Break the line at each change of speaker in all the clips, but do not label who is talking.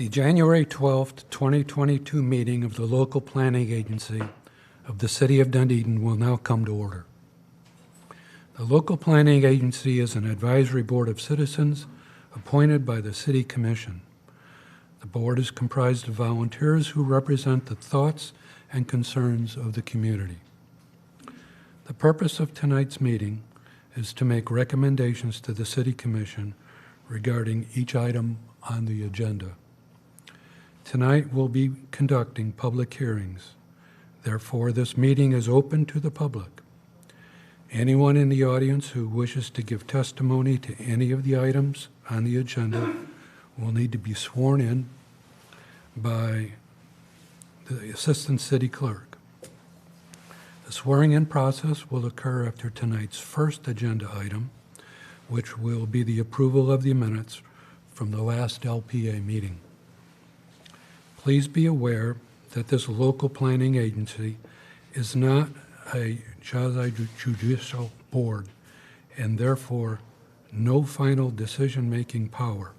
The January 12th, 2022 meeting of the local planning agency of the City of Dunedin will now come to order. The local planning agency is an advisory board of citizens appointed by the City Commission. The board is comprised of volunteers who represent the thoughts and concerns of the community. The purpose of tonight's meeting is to make recommendations to the City Commission regarding each item on the agenda. Tonight we'll be conducting public hearings. Therefore, this meeting is open to the public. Anyone in the audience who wishes to give testimony to any of the items on the agenda will need to be sworn in by the Assistant City Clerk. The swearing-in process will occur after tonight's first agenda item, which will be the approval of the minutes from the last LPA meeting. Please be aware that this local planning agency is not a quasi-judicial board and therefore no final decision-making power.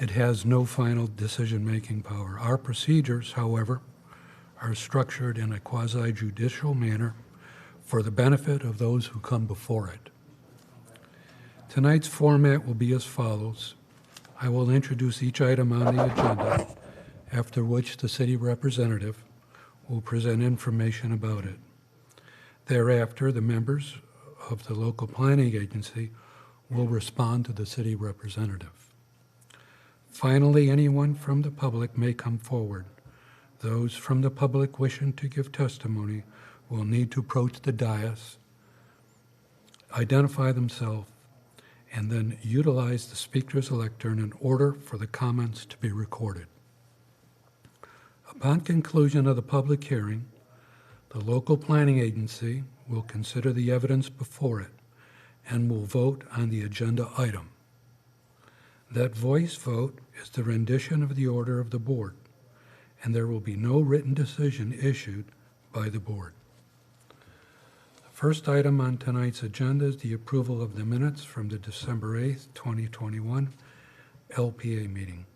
It has no final decision-making power. Our procedures, however, are structured in a quasi-judicial manner for the benefit of those who come before it. Tonight's format will be as follows. I will introduce each item on the agenda, after which the city representative will present information about it. Thereafter, the members of the local planning agency will respond to the city representative. Finally, anyone from the public may come forward. Those from the public wishing to give testimony will need to approach the dais, identify themselves, and then utilize the speaker's lectern in order for the comments to be recorded. Upon conclusion of the public hearing, the local planning agency will consider the evidence before it and will vote on the agenda item. That voice vote is the rendition of the order of the board, and there will be no written decision issued by the board. The first item on tonight's agenda is the approval of the minutes from the December 8th, 2021 LPA meeting.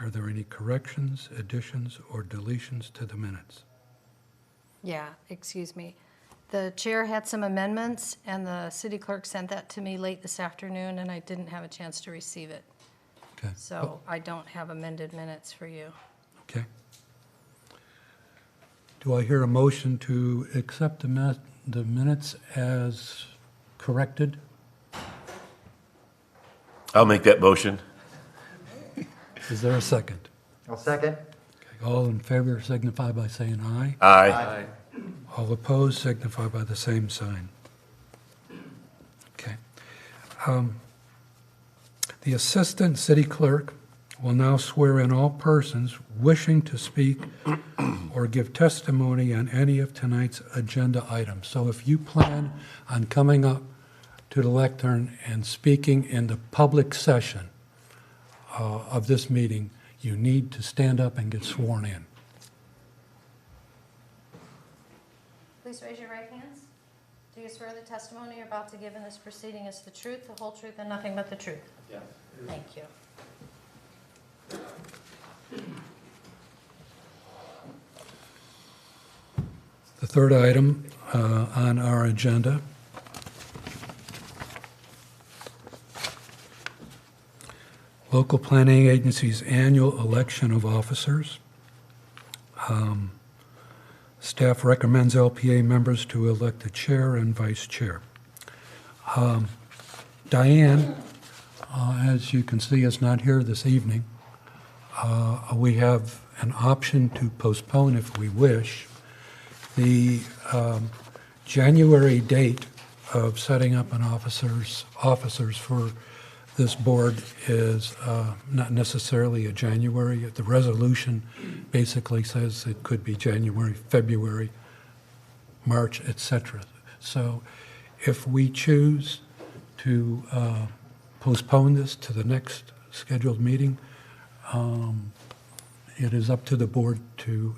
Are there any corrections, additions, or deletions to the minutes?
Yeah, excuse me. The chair had some amendments, and the city clerk sent that to me late this afternoon, and I didn't have a chance to receive it.
Okay.
So I don't have amended minutes for you.
Okay. Do I hear a motion to accept the minutes as corrected?
I'll make that motion.
Is there a second?
I'll second.
Okay. All in favor signify by saying aye.
Aye.
All opposed signify by the same sign. Okay. The Assistant City Clerk will now swear in all persons wishing to speak or give testimony on any of tonight's agenda items. So if you plan on coming up to the lectern and speaking in the public session of this meeting, you need to stand up and get sworn in.
Please raise your right hands. Do you swear the testimony you're about to give in this proceeding is the truth, the whole truth, and nothing but the truth?
Yes.
Thank you.
The third item on our agenda local planning agency's annual election of officers. Staff recommends LPA members to elect the chair and vice chair. Diane, as you can see, is not here this evening. We have an option to postpone if we wish. The January date of setting up an officers for this board is not necessarily a January. The resolution basically says it could be January, February, March, etc. So if we choose to postpone this to the next scheduled meeting, it is up to the board to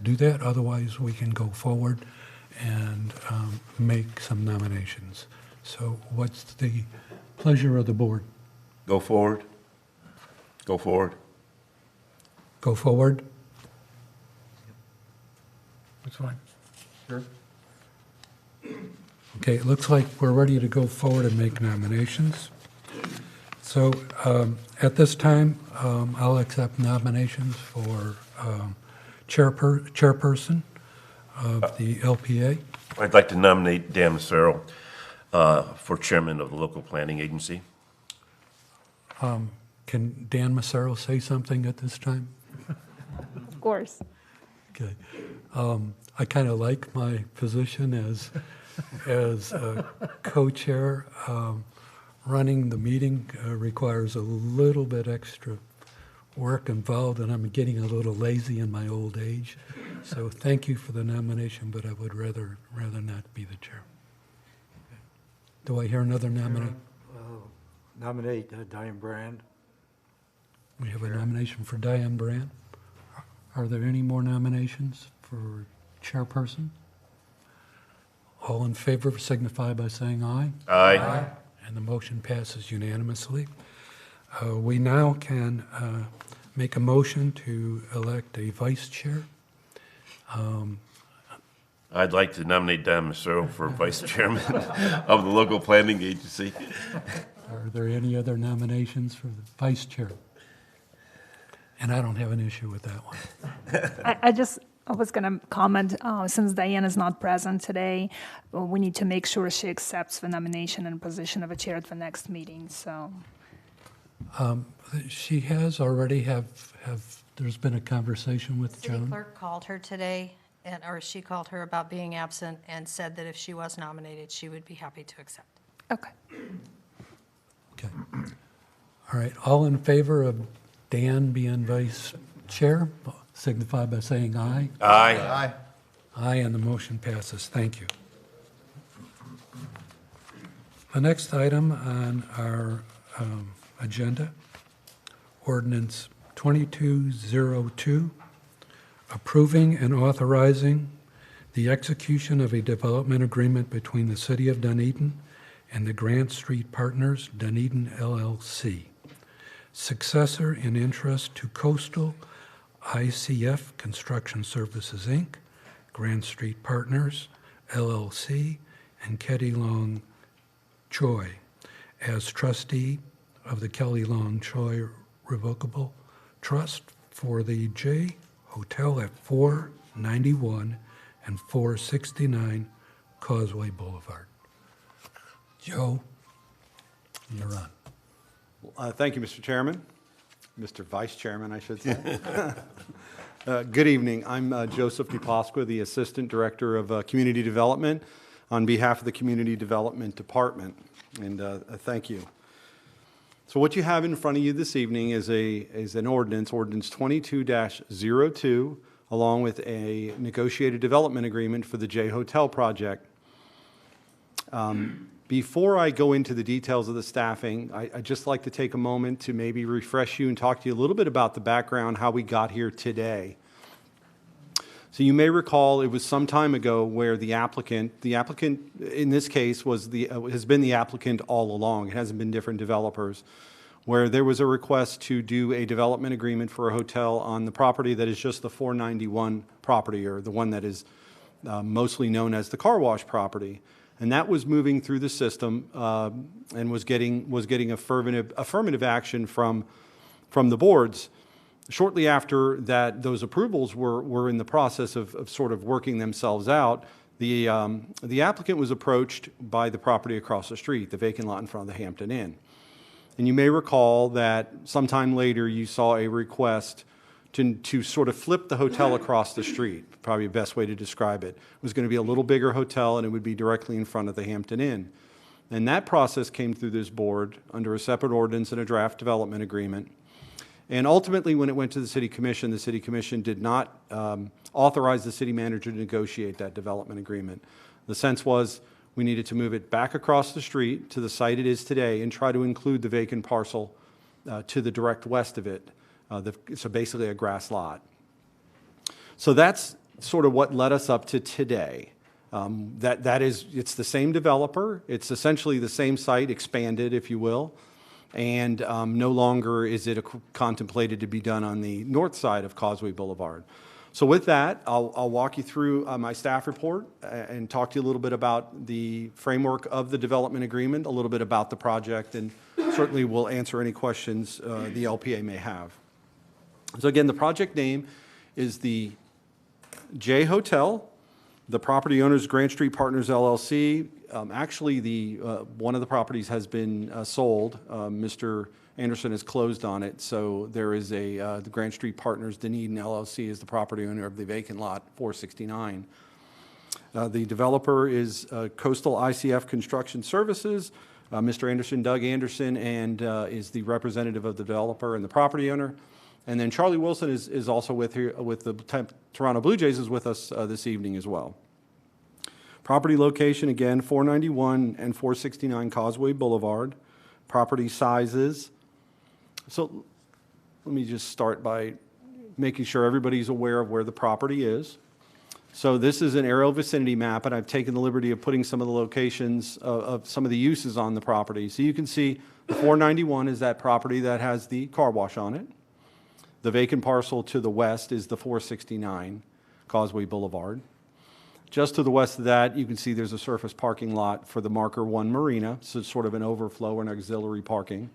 do that. Otherwise, we can go forward and make some nominations. So what's the pleasure of the board?
Go forward. Go forward.
Go forward? That's fine.
Sure.
Okay, it looks like we're ready to go forward and make nominations. So at this time, I'll accept nominations for chairperson of the LPA.
I'd like to nominate Dan Massaro for chairman of the local planning agency.
Can Dan Massaro say something at this time?
Of course.
Okay. I kind of like my position as co-chair. Running the meeting requires a little bit extra work involved, and I'm getting a little lazy in my old age. So thank you for the nomination, but I would rather not be the chair. Do I hear another nomination?
Nominate Diane Brand.
We have a nomination for Diane Brand. Are there any more nominations for chairperson? All in favor signify by saying aye.
Aye.
And the motion passes unanimously. We now can make a motion to elect a vice chair.
I'd like to nominate Dan Massaro for vice chairman of the local planning agency.
Are there any other nominations for the vice chair? And I don't have an issue with that one.
I was going to comment, since Diane is not present today, we need to make sure she accepts the nomination and position of a chair at the next meeting, so.
She has already there's been a conversation with
City
Joan.
clerk called her today, or she called her about being absent and said that if she was nominated, she would be happy to accept.
Okay.
Okay. All right, all in favor of Dan being vice chair, signify by saying aye.
Aye.
Aye, and the motion passes. Thank you. The next item on our agenda, Ordinance 2202, approving and authorizing the execution of a development agreement between the City of Dunedin and the Grant Street Partners, Dunedin LLC. Successor in interest to Coastal ICF Construction Services, Inc., Grant Street Partners, LLC, and Kelly Long Choi as trustee of the Kelly Long Choi Revocable Trust for the J Hotel at 491 and 469 Causeway Boulevard. Joe, you're on.
Thank you, Mr. Chairman. Mr. Vice Chairman, I should say. Good evening. I'm Joseph DePasqua, the Assistant Director of Community Development on behalf of the Community Development Department, and thank you. So what you have in front of you this evening is an ordinance 22-02, along with a negotiated development agreement for the J Hotel project. Before I go into the details of the staffing, I'd just like to take a moment to maybe refresh you and talk to you a little bit about the background, how we got here today. So you may recall it was some time ago where the applicant in this case has been the applicant all along. It hasn't been different developers, where there was a request to do a development agreement for a hotel on the property that is just the 491 property, or the one that is mostly known as the car wash property. And that was moving through the system and was getting affirmative action from the boards. Shortly after that, those approvals were in the process of sort of working themselves out. The applicant was approached by the property across the street, the vacant lot in front of the Hampton Inn. And you may recall that sometime later you saw a request to sort of flip the hotel across the street. Probably the best way to describe it. It was going to be a little bigger hotel, and it would be directly in front of the Hampton Inn. And that process came through this board under a separate ordinance and a draft development agreement. And ultimately, when it went to the City Commission did not authorize the city manager to negotiate that development agreement. The sense was we needed to move it back across the street to the site it is today and try to include the vacant parcel to the direct west of it. So basically a grass lot. So that's sort of what led us up to today. It's the same developer. It's essentially the same site, expanded, if you will. and no longer is it contemplated to be done on the north side of Causeway Boulevard. So with that, I'll walk you through my staff report and talk to you a little bit about the framework of the development agreement, a little bit about the project, and certainly we'll answer any questions the LPA may have. So again, the project name is the J Hotel. The property owner's Grant Street Partners LLC. Actually, one of the properties has been sold. Mr. Anderson has closed on it, so there is the Grant Street Partners Dunedin LLC is the property owner of the vacant lot 469. The developer is Coastal ICF Construction Services. Mr. Anderson, Doug Anderson, and is the representative of the developer and the property owner. And then Charlie Wilson is also with the Toronto Blue Jays is with us this evening as well. Property location, again, 491 and 469 Causeway Boulevard. Property sizes. So let me just start by making sure everybody's aware of where the property is. So this is an aerial vicinity map, and I've taken the liberty of putting some of the locations of some of the uses on the property. So you can see the 491 is that property that has the car wash on it. The vacant parcel to the west is the 469 Causeway Boulevard. Just to the west of that, you can see there's a surface parking lot for the Marker 1 Marina, so it's sort of an overflow and auxiliary parking.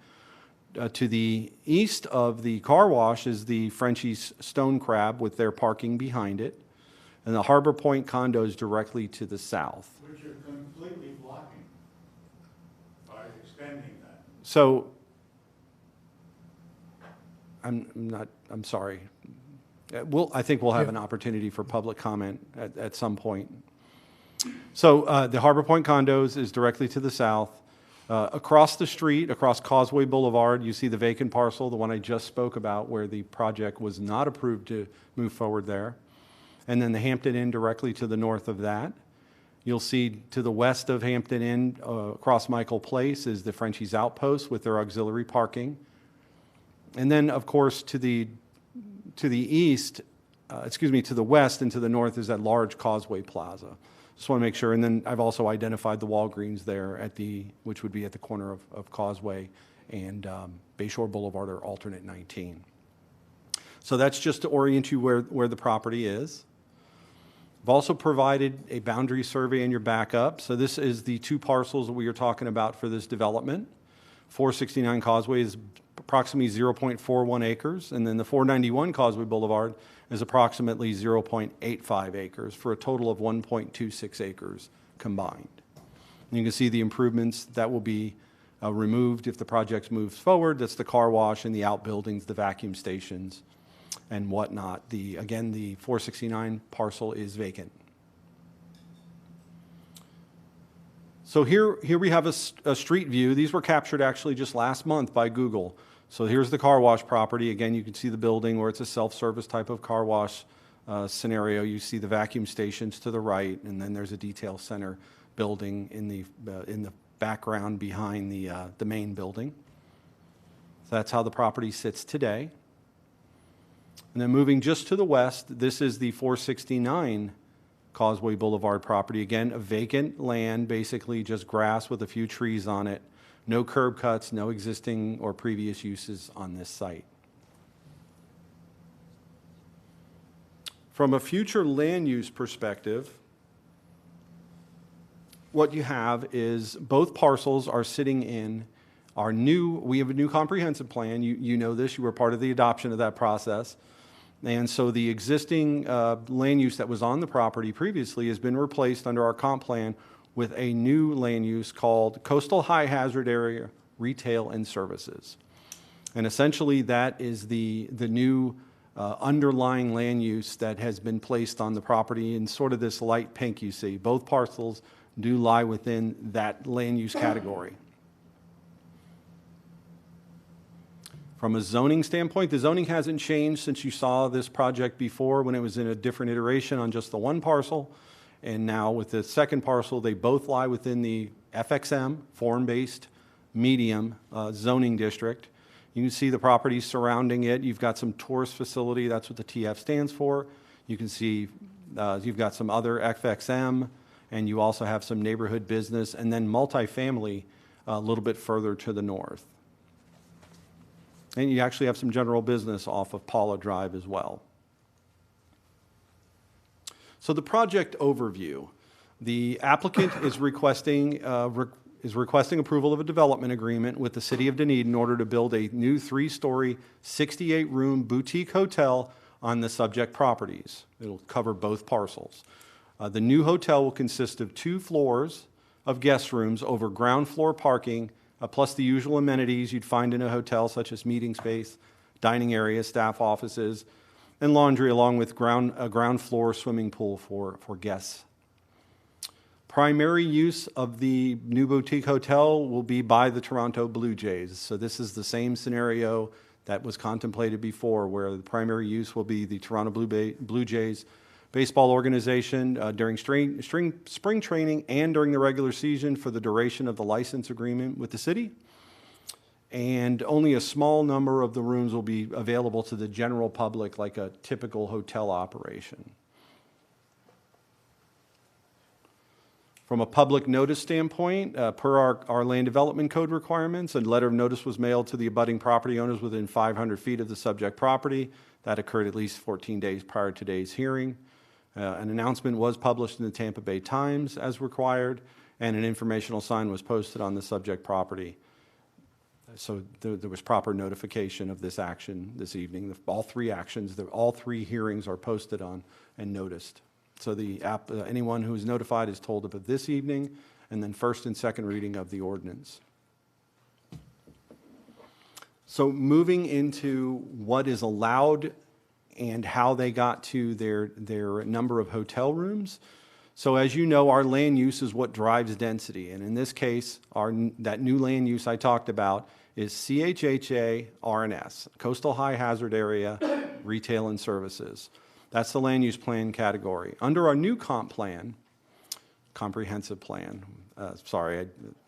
To the east of the car wash is the Frenchie's Stone Crab with their parking behind it, and the Harbor Point condos directly to the south.
Which you're completely blocking by extending that.
So, I'm sorry. I think we'll have an opportunity for public comment at some point. So the Harbor Point condos is directly to the south. Across the street, across Causeway Boulevard, you see the vacant parcel, the one I just spoke about, where the project was not approved to move forward there. And then the Hampton Inn directly to the north of that. You'll see to the west of Hampton Inn, across Michael Place, is the Frenchie's Outpost with their auxiliary parking. And then, of course, to the east, to the west and to the north is that large Causeway Plaza. Just want to make sure. And then I've also identified the Walgreens there which would be at the corner of Causeway and Bayshore Boulevard, or alternate 19. So that's just to orient you where the property is. I've also provided a boundary survey in your backup. So this is the two parcels that we are talking about for this development. 469 Causeway is approximately 0.41 acres, and then the 491 Causeway Boulevard is approximately 0.85 acres for a total of 1.26 acres combined. And you can see the improvements that will be removed if the project moves forward. That's the car wash and the outbuildings, the vacuum stations, and whatnot. Again, the 469 parcel is vacant. So here we have a street view. These were captured actually just last month by Google. So here's the car wash property. Again, you can see the building where it's a self-service type of car wash scenario. You see the vacuum stations to the right, and then there's a detail center building in the background behind the main building. So that's how the property sits today. And then moving just to the west, this is the 469 Causeway Boulevard property. Again, a vacant land, basically just grass with a few trees on it. No curb cuts, no existing or previous uses on this site. From a future land use perspective, what you have is both parcels are sitting in we have a new comprehensive plan. You know this, you were part of the adoption of that process. And so the existing land use that was on the property previously has been replaced under our comp plan with a new land use called Coastal High Hazard Area Retail and Services. And essentially that is the new underlying land use that has been placed on the property in sort of this light pink you see. Both parcels do lie within that land use category. From a zoning standpoint, the zoning hasn't changed since you saw this project before when it was in a different iteration on just the one parcel. And now with the second parcel, they both lie within the FXM, foreign-based medium zoning district. You can see the properties surrounding it. You've got some tourist facility. That's what the TF stands for. You can see you've got some other FXM, and you also have some neighborhood business, and then multifamily a little bit further to the north. And you actually have some general business off of Paula Drive as well. So the project overview. The applicant is requesting approval of a development agreement with the City of Dunedin in order to build a new 3-story, 68-room boutique hotel on the subject properties. It'll cover both parcels. The new hotel will consist of 2 floors of guest rooms over ground floor parking, plus the usual amenities you'd find in a hotel, such as meeting space, dining area, staff offices, and laundry, along with a ground floor swimming pool for guests. Primary use of the new boutique hotel will be by the Toronto Blue Jays. So this is the same scenario that was contemplated before, where the primary use will be the Toronto Blue Jays baseball organization during spring training and during the regular season for the duration of the license agreement with the city. And only a small number of the rooms will be available to the general public, like a typical hotel operation. From a public notice standpoint, per our land development code requirements, a letter of notice was mailed to the abutting property owners within 500 feet of the subject property. That occurred at least 14 days prior to today's hearing. An announcement was published in the Tampa Bay Times as required, and an informational sign was posted on the subject property. So there was proper notification of this action this evening. All 3 actions, all 3 hearings are posted on and noticed. So anyone who is notified is told of it this evening, and then first and second reading of the ordinance. So moving into what is allowed and how they got to their number of hotel rooms. So as you know, our land use is what drives density. And in this case, that new land use I talked about is CHHA RNS, Coastal High Hazard Area, Retail and Services. That's the land use plan category. Under our new comp plan, comprehensive plan,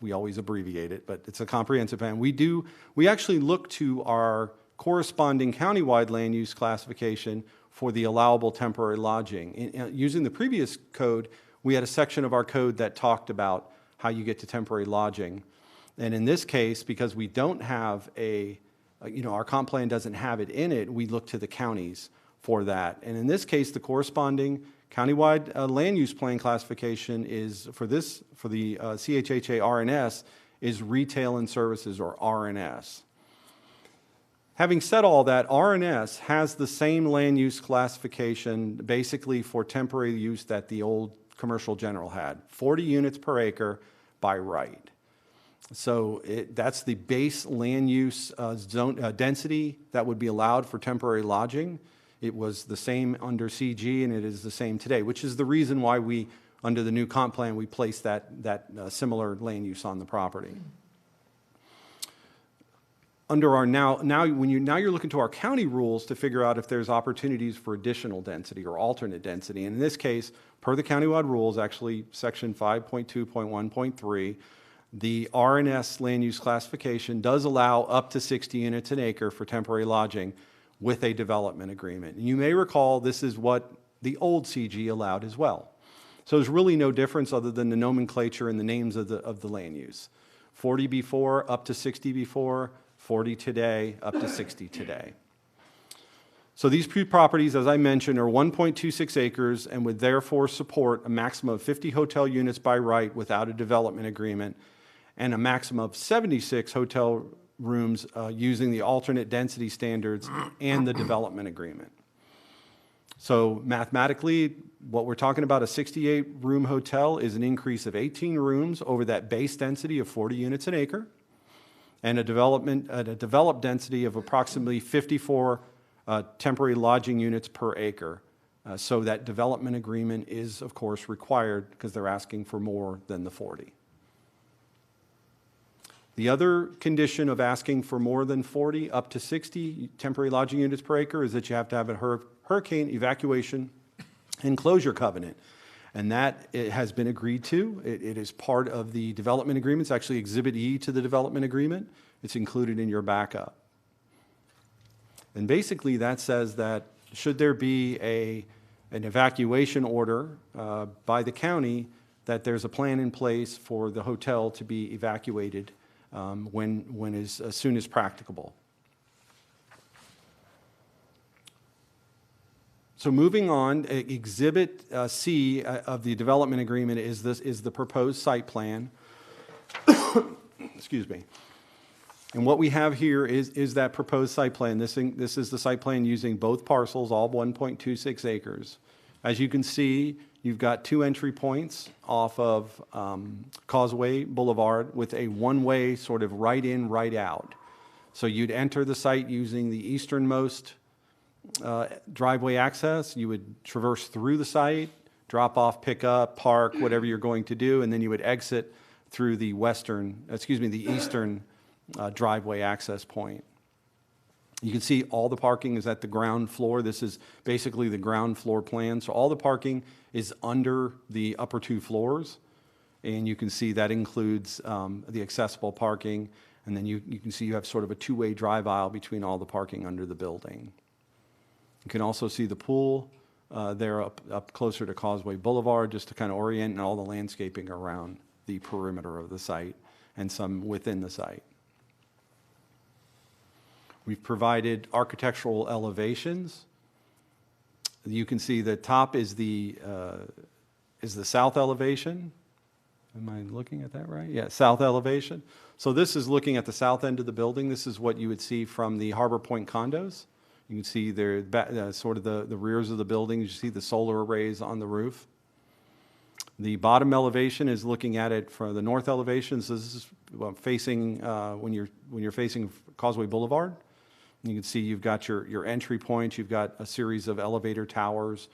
we always abbreviate it, but it's a comprehensive plan. We actually look to our corresponding countywide land use classification for the allowable temporary lodging. Using the previous code, we had a section of our code that talked about how you get to temporary lodging. And in this case, because we don't have our comp plan doesn't have it in it, we look to the counties for that. And in this case, the corresponding countywide land use plan classification is for the CHHA RNS is Retail and Services, or RNS. Having said all that, RNS has the same land use classification basically for temporary use that the old commercial general had, 40 units per acre by right. So that's the base land use density that would be allowed for temporary lodging. It was the same under CG, and it is the same today, which is the reason why we, under the new comp plan, we placed that similar land use on the property. Under our now you're looking to our county rules to figure out if there's opportunities for additional density or alternate density. And in this case, per the countywide rules, actually section 5.2.1.3, the RNS land use classification does allow up to 60 units an acre for temporary lodging with a development agreement. And you may recall this is what the old CG allowed as well. So there's really no difference other than the nomenclature and the names of the land use. 40 before, up to 60 before, 40 today, up to 60 today. So these properties, as I mentioned, are 1.26 acres and would therefore support a maximum of 50 hotel units by right without a development agreement, and a maximum of 76 hotel rooms using the alternate density standards and the development agreement. So mathematically, what we're talking about, a 68-room hotel is an increase of 18 rooms over that base density of 40 units an acre, and a developed density of approximately 54 temporary lodging units per acre. So that development agreement is, of course, required because they're asking for more than the 40. The other condition of asking for more than 40, up to 60 temporary lodging units per acre is that you have to have a hurricane evacuation and closure covenant. And that it has been agreed to. It is part of the development agreement. It's actually Exhibit E to the development agreement. It's included in your backup. And basically that says that should there be an evacuation order by the county, that there's a plan in place for the hotel to be evacuated as soon as practicable. So moving on, Exhibit C of the development agreement is the proposed site plan. Excuse me. And what we have here is that proposed site plan. This is the site plan using both parcels, all 1.26 acres. As you can see, you've got 2 entry points off of Causeway Boulevard with a one-way sort of right in, right out. So you'd enter the site using the easternmost driveway access. You would traverse through the site, drop off, pick up, park, whatever you're going to do, and then you would exit through the eastern driveway access point. You can see all the parking is at the ground floor. This is basically the ground floor plan. So all the parking is under the upper 2 floors. And you can see that includes the accessible parking. And then you can see you have sort of a 2-way drive aisle between all the parking under the building. You can also see the pool there up closer to Causeway Boulevard, just to kind of orient, and all the landscaping around the perimeter of the site and some within the site. We've provided architectural elevations. You can see the top is the south elevation. Am I looking at that right? Yeah, south elevation. So this is looking at the south end of the building. This is what you would see from the Harbor Point condos. You can see sort of the rears of the building. You see the solar arrays on the roof. The bottom elevation is looking at it from the north elevation. So this is facing when you're facing Causeway Boulevard. You can see you've got your entry point. You've got a series of elevator towers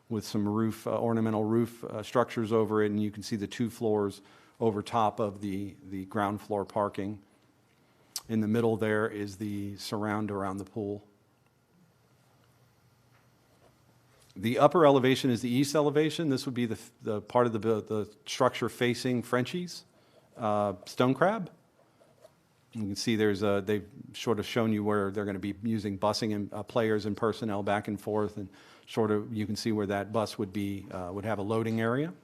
with some roof ornamental roof structures over it, and you can see the 2 floors over top of the ground floor parking. In the middle there is the surround around the pool. The upper elevation is the east elevation. This would be the part of the structure facing Frenchie's stone crab. You can see they've sort of shown you where they're going to be using busing and players and personnel back and forth, and sort of you can see where that bus would have a loading area.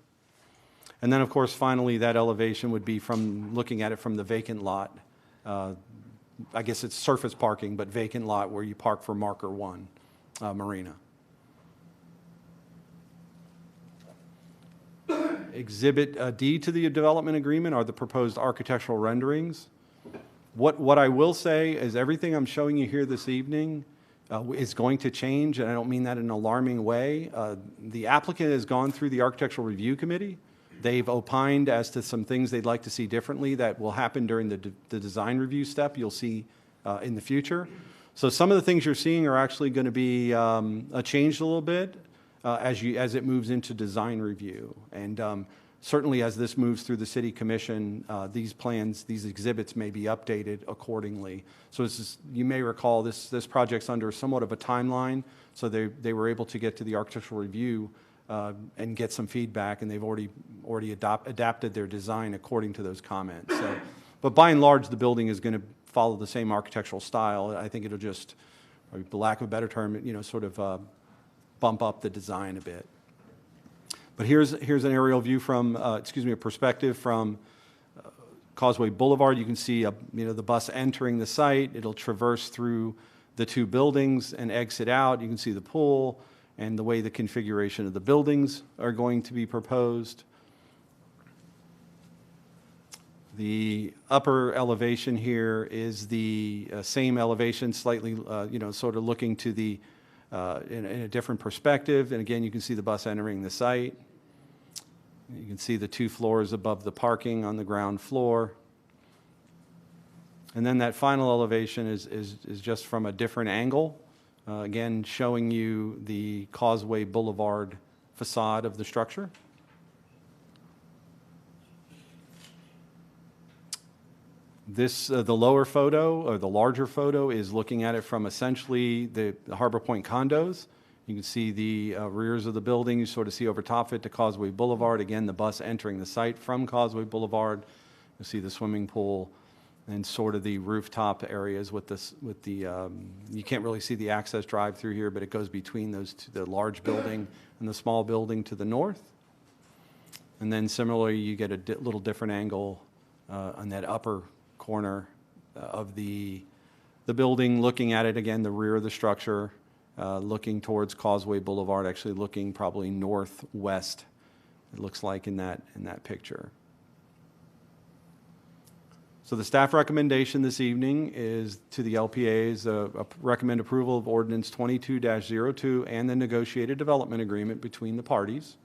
And then, of course, finally, that elevation would be from looking at it from the vacant lot. I guess it's surface parking, but vacant lot where you park for Marker 1 Marina. Exhibit D to the development agreement are the proposed architectural renderings. What I will say is everything I'm showing you here this evening is going to change, and I don't mean that in an alarming way. The applicant has gone through the Architectural Review Committee. They've opined as to some things they'd like to see differently that will happen during the design review step you'll see in the future. So some of the things you're seeing are actually going to be changed a little bit as it moves into design review. And certainly as this moves through the city commission, these plans, these exhibits may be updated accordingly. So you may recall this project's under somewhat of a timeline. So they were able to get to the architectural review and get some feedback, and they've already adapted their design according to those comments. So, but by and large, the building is going to follow the same architectural style. I think it'll just, for lack of a better term, sort of bump up the design a bit. But here's an aerial view from, a perspective from Causeway Boulevard. You can see, the bus entering the site. It'll traverse through the 2 buildings and exit out. You can see the pool and the way the configuration of the buildings are going to be proposed. The upper elevation here is the same elevation, slightly, sort of looking to the in a different perspective. And again, you can see the bus entering the site. You can see the 2 floors above the parking on the ground floor. And then that final elevation is just from a different angle, again, showing you the Causeway Boulevard facade of the structure. The lower photo, or the larger photo, is looking at it from essentially the Harbor Point condos. You can see the rears of the building. You sort of see over top of it to Causeway Boulevard. Again, the bus entering the site from Causeway Boulevard. You see the swimming pool and sort of the rooftop areas you can't really see the access drive through here, but it goes between those two, the large building and the small building to the north. And then similarly, you get a little different angle on that upper corner of the building, looking at it again, the rear of the structure, looking towards Causeway Boulevard, actually looking probably northwest, it looks like in that picture. So the staff recommendation this evening is to the LPAs, recommend approval of Ordinance 22-02 and the negotiated development agreement between the parties.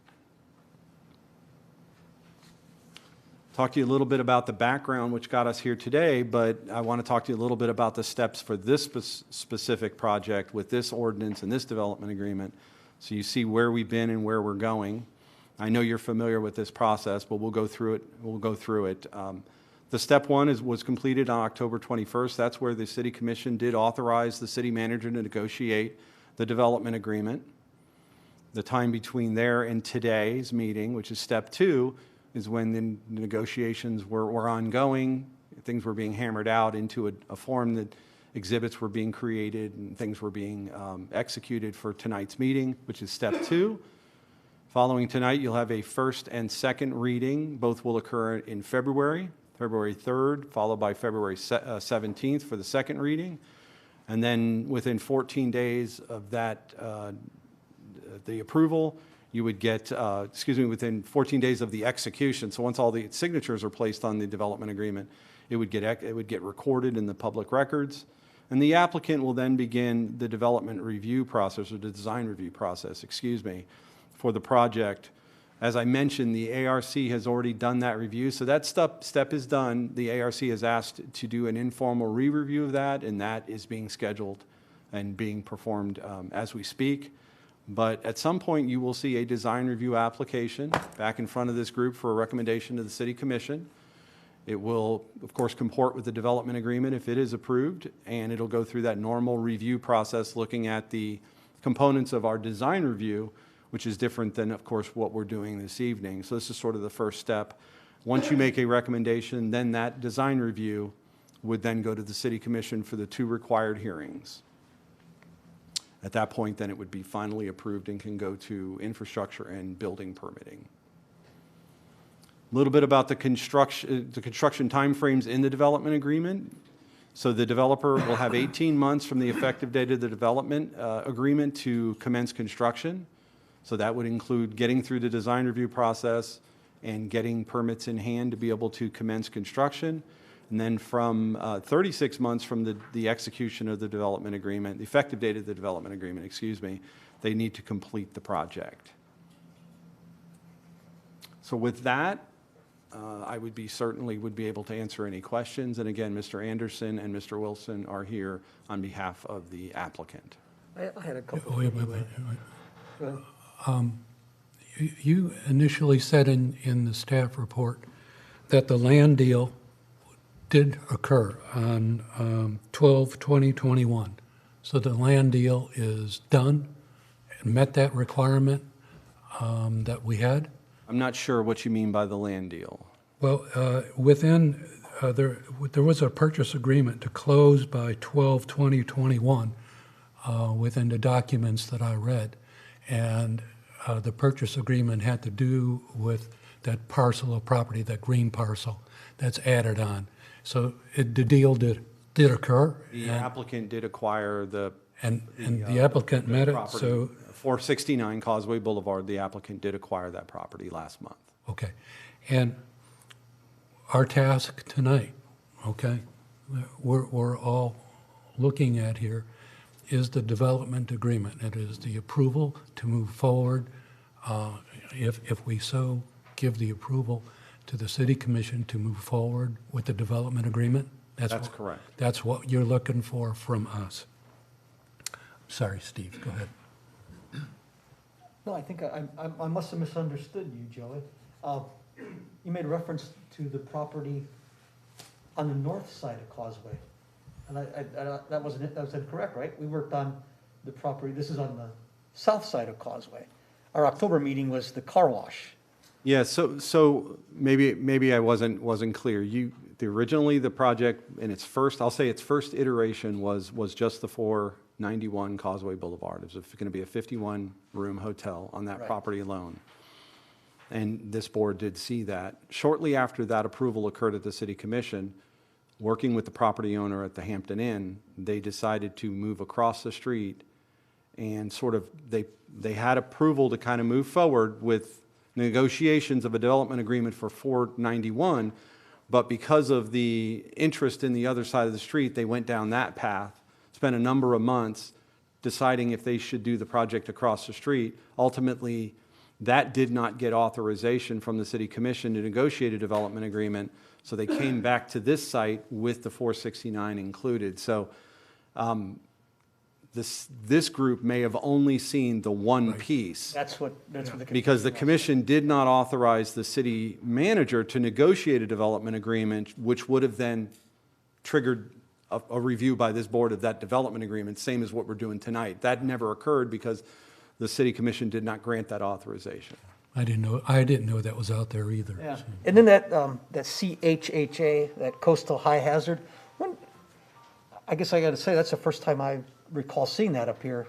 Talk to you a little bit about the background which got us here today, but I want to talk to you a little bit about the steps for this specific project with this ordinance and this development agreement, so you see where we've been and where we're going. I know you're familiar with this process, but we'll go through it. The step one was completed on October 21st. That's where the City Commission did authorize the city manager to negotiate the development agreement. The time between there and today's meeting, which is step two, is when the negotiations were ongoing. Things were being hammered out into a form that exhibits were being created and things were being executed for tonight's meeting, which is step two. Following tonight, you'll have a first and second reading. Both will occur in February 3rd, followed by February 17th for the second reading. And then within 14 days of that, the approval, you would get, within 14 days of the execution. So once all the signatures are placed on the development agreement, it would get recorded in the public records. And the applicant will then begin the development review process, or the design review process, for the project. As I mentioned, the ARC has already done that review, so that step is done. The ARC has asked to do an informal re-review of that, and that is being scheduled and being performed as we speak. But at some point, you will see a design review application back in front of this group for a recommendation to the City Commission. It will, of course, comport with the development agreement if it is approved, and it'll go through that normal review process looking at the components of our design review, which is different than, of course, what we're doing this evening. So this is sort of the first step. Once you make a recommendation, then that design review would then go to the City Commission for the 2 required hearings. At that point, then it would be finally approved and can go to infrastructure and building permitting. A little bit about the construction timeframes in the development agreement. So the developer will have 18 months from the effective date of the development agreement to commence construction. So that would include getting through the design review process and getting permits in hand to be able to commence construction. And then from 36 months from the execution of the development agreement, the effective date of the development agreement, they need to complete the project. So with that, I certainly would be able to answer any questions. And again, Mr. Anderson and Mr. Wilson are here on behalf of the applicant.
I had a couple.
Wait.
Go ahead.
You initially said in the staff report that the land deal did occur on 12/20/21. So the land deal is done and met that requirement that we had?
I'm not sure what you mean by the land deal.
Well, there was a purchase agreement to close by 12/20/21 within the documents that I read. And the purchase agreement had to do with that parcel of property, that green parcel that's added on. So the deal did occur.
The applicant did acquire the
applicant met it,
property.
so,
469 Causeway Boulevard, the applicant did acquire that property last month.
okay. And our task tonight, okay, we're all looking at here is the development agreement. It is the approval to move forward, if we so give the approval to the City Commission to move forward with the development agreement.
That's correct.
That's what you're looking for from us. Sorry, Steve, go ahead.
No, I think I must have misunderstood you, Joey. You made reference to the property on the north side of Causeway. And that wasn't it, that was incorrect, right? We worked on the property, this is on the south side of Causeway. Our October meeting was the car wash.
Yeah, so maybe I wasn't clear. Originally the project in its first iteration was just the 491 Causeway Boulevard. It was going to be a 51-room hotel on that
Right.
property alone. And this board did see that. Shortly after that approval occurred at the City Commission, working with the property owner at the Hampton Inn, they decided to move across the street and sort of they had approval to kind of move forward with negotiations of a development agreement for 491, but because of the interest in the other side of the street, they went down that path, spent a number of months deciding if they should do the project across the street. Ultimately, that did not get authorization from the city commission to negotiate a development agreement, so they came back to this site with the 469 included. So this group may have only seen the one piece,
That's what the.
because the commission did not authorize the city manager to negotiate a development agreement, which would have then triggered a review by this board of that development agreement, same as what we're doing tonight. That never occurred because the city commission did not grant that authorization.
I didn't know that was out there either.
Yeah,
so.
and then that CHHA, that coastal high hazard, I guess I gotta say, that's the first time I recall seeing that up here.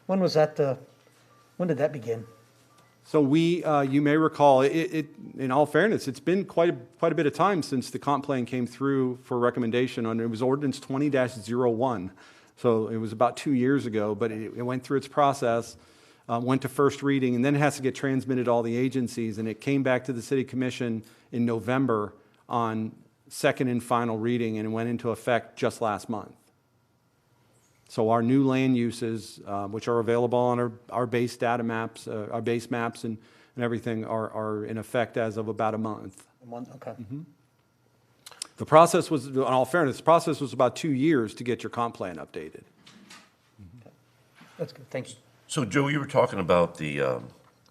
When was that, when did that begin?
So you may recall, in all fairness, it's been quite a bit of time since the comp plan came through for recommendation on, it was Ordinance 20-01. So it was about 2 years ago, but it went through its process, went to first reading, and then it has to get transmitted to all the agencies, and it came back to the city commission in November on second and final reading, and it went into effect just last month. So our new land uses, which are available on our base data maps, our base maps and everything, are in effect as of about a month.
A month, okay.
The process was, in all fairness, the process was about 2 years to get your comp plan updated.
That's good, thank you.
So Joe, you were talking about the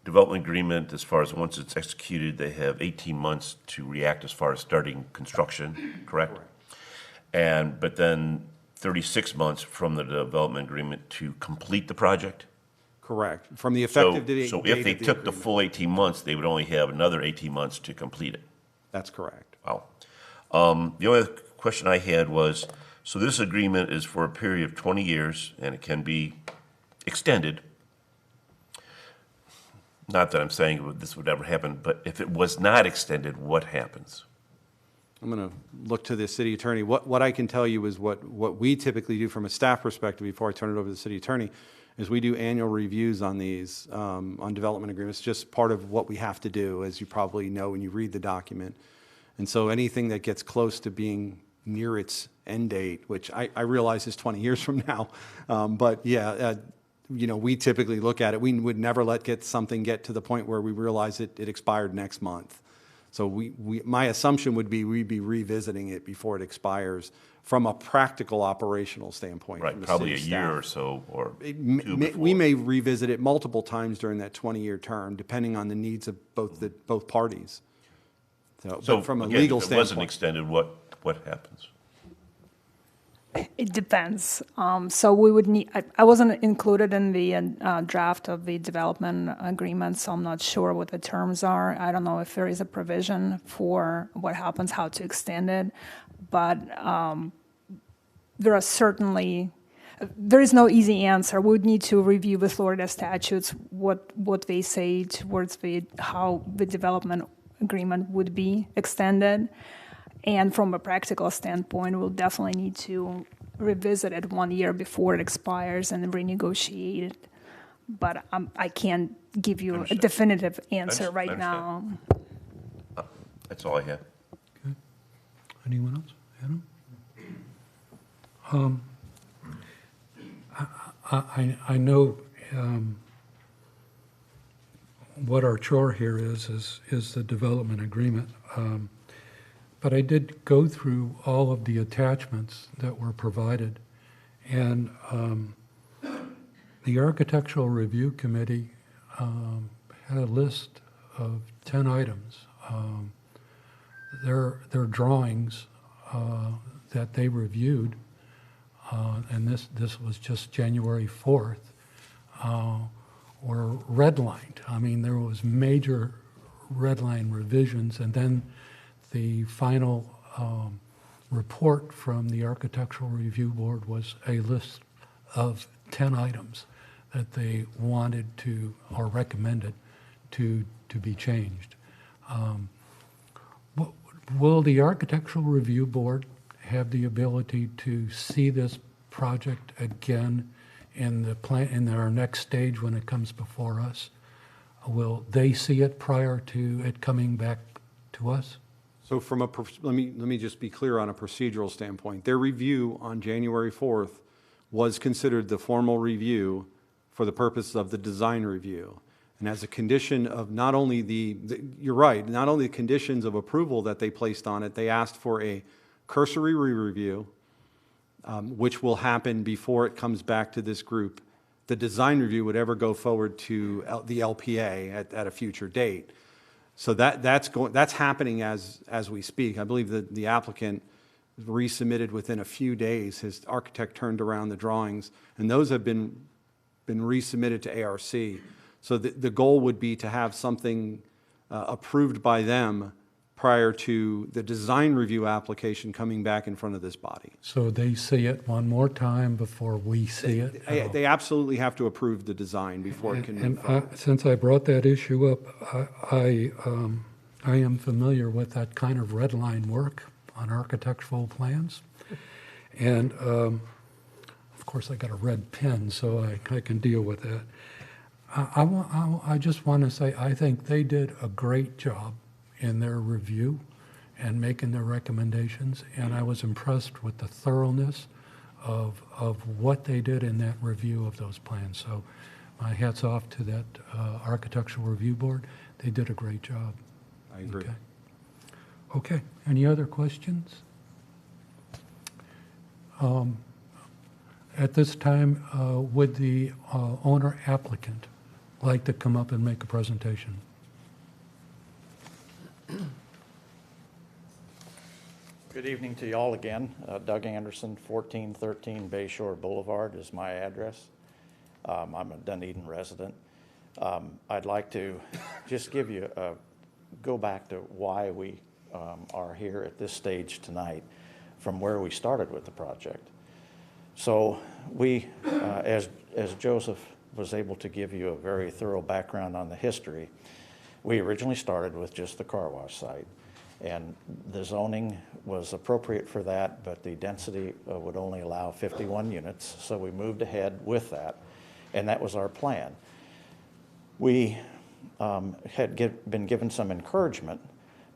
development agreement as far as once it's executed, they have 18 months to react as far as starting construction, correct? But then 36 months from the development agreement to complete the project?
Correct. From the
So,
effective date.
so if they
of the
took the
agreement.
full 18 months, they would only have another 18 months to complete it.
That's correct.
Wow. The only question I had was, so this agreement is for a period of 20 years, and it can be extended. Not that I'm saying this would ever happen, but if it was not extended, what happens?
I'm going to look to the city attorney. What I can tell you is what we typically do from a staff perspective before I turn it over to the city attorney is we do annual reviews on these, on development agreements, just part of what we have to do, as you probably know when you read the document. And so anything that gets close to being near its end date, which I realize is 20 years from now, but yeah, we typically look at it. We would never let something get to the point where we realize it expired next month. So my assumption would be we'd be revisiting it before it expires from a practical operational standpoint.
Right,
from the
probably a
city
year
staff.
or so, or two
We
before.
may revisit it multiple times during that 20-year term, depending on the needs of both parties. So,
So
but from a
again,
legal
if it wasn't
standpoint.
extended, what happens?
It depends. So we would need, I wasn't included in the draft of the development agreement, so I'm not sure what the terms are. I don't know if there is a provision for what happens, how to extend it, but there is no easy answer. We would need to review the Florida statutes, what they say towards how the development agreement would be extended. And from a practical standpoint, we'll definitely need to revisit it 1 year before it expires and renegotiate it. But I can't give you a
Understood.
definitive answer right
Understand.
now.
That's all I have.
Okay. Anyone else? Adam? I know what our chore here is the development agreement. But I did go through all of the attachments that were provided, and the Architectural Review Committee had a list of 10 items. Their drawings that they reviewed, and this was just January 4th, were redlined. I mean, there was major redline revisions, and then the final report from the Architectural Review Board was a list of 10 items that they wanted to, or recommended to be changed. Will the Architectural Review Board have the ability to see this project again in the plan, in our next stage when it comes before us? Will they see it prior to it coming back to us?
So from a, let me just be clear on a procedural standpoint. Their review on January 4th was considered the formal review for the purpose of the design review. And as a condition of not only you're right, not only the conditions of approval that they placed on it, they asked for a cursory re-review, which will happen before it comes back to this group. The design review would ever go forward to the LPA at a future date. So that's happening as we speak. I believe that the applicant resubmitted within a few days. His architect turned around the drawings, and those have been resubmitted to ARC. So the goal would be to have something approved by them prior to the design review application coming back in front of this body.
So they see it one more time before we see it? at all?
They absolutely have to approve the design before it can move
And
forward.
since I brought that issue up, I am familiar with that kind of red line work on architectural plans. And of course, I got a red pen, so I can deal with that. I just want to say, I think they did a great job in their review and making their recommendations, and I was impressed with the thoroughness of what they did in that review of those plans. So my hat's off to that Architectural Review Board. They did a great job.
I agree.
Okay, any other questions? At this time, would the owner applicant like to come up and make a presentation?
Good evening to you all again. Doug Anderson, 1413 Bayshore Boulevard is my address. I'm a Dunedin resident. I'd like to just give you go back to why we are here at this stage tonight from where we started with the project. So we, as Joseph was able to give you a very thorough background on the history, we originally started with just the car wash site. And the zoning was appropriate for that, but the density would only allow 51 units. So we moved ahead with that, and that was our plan. We had been given some encouragement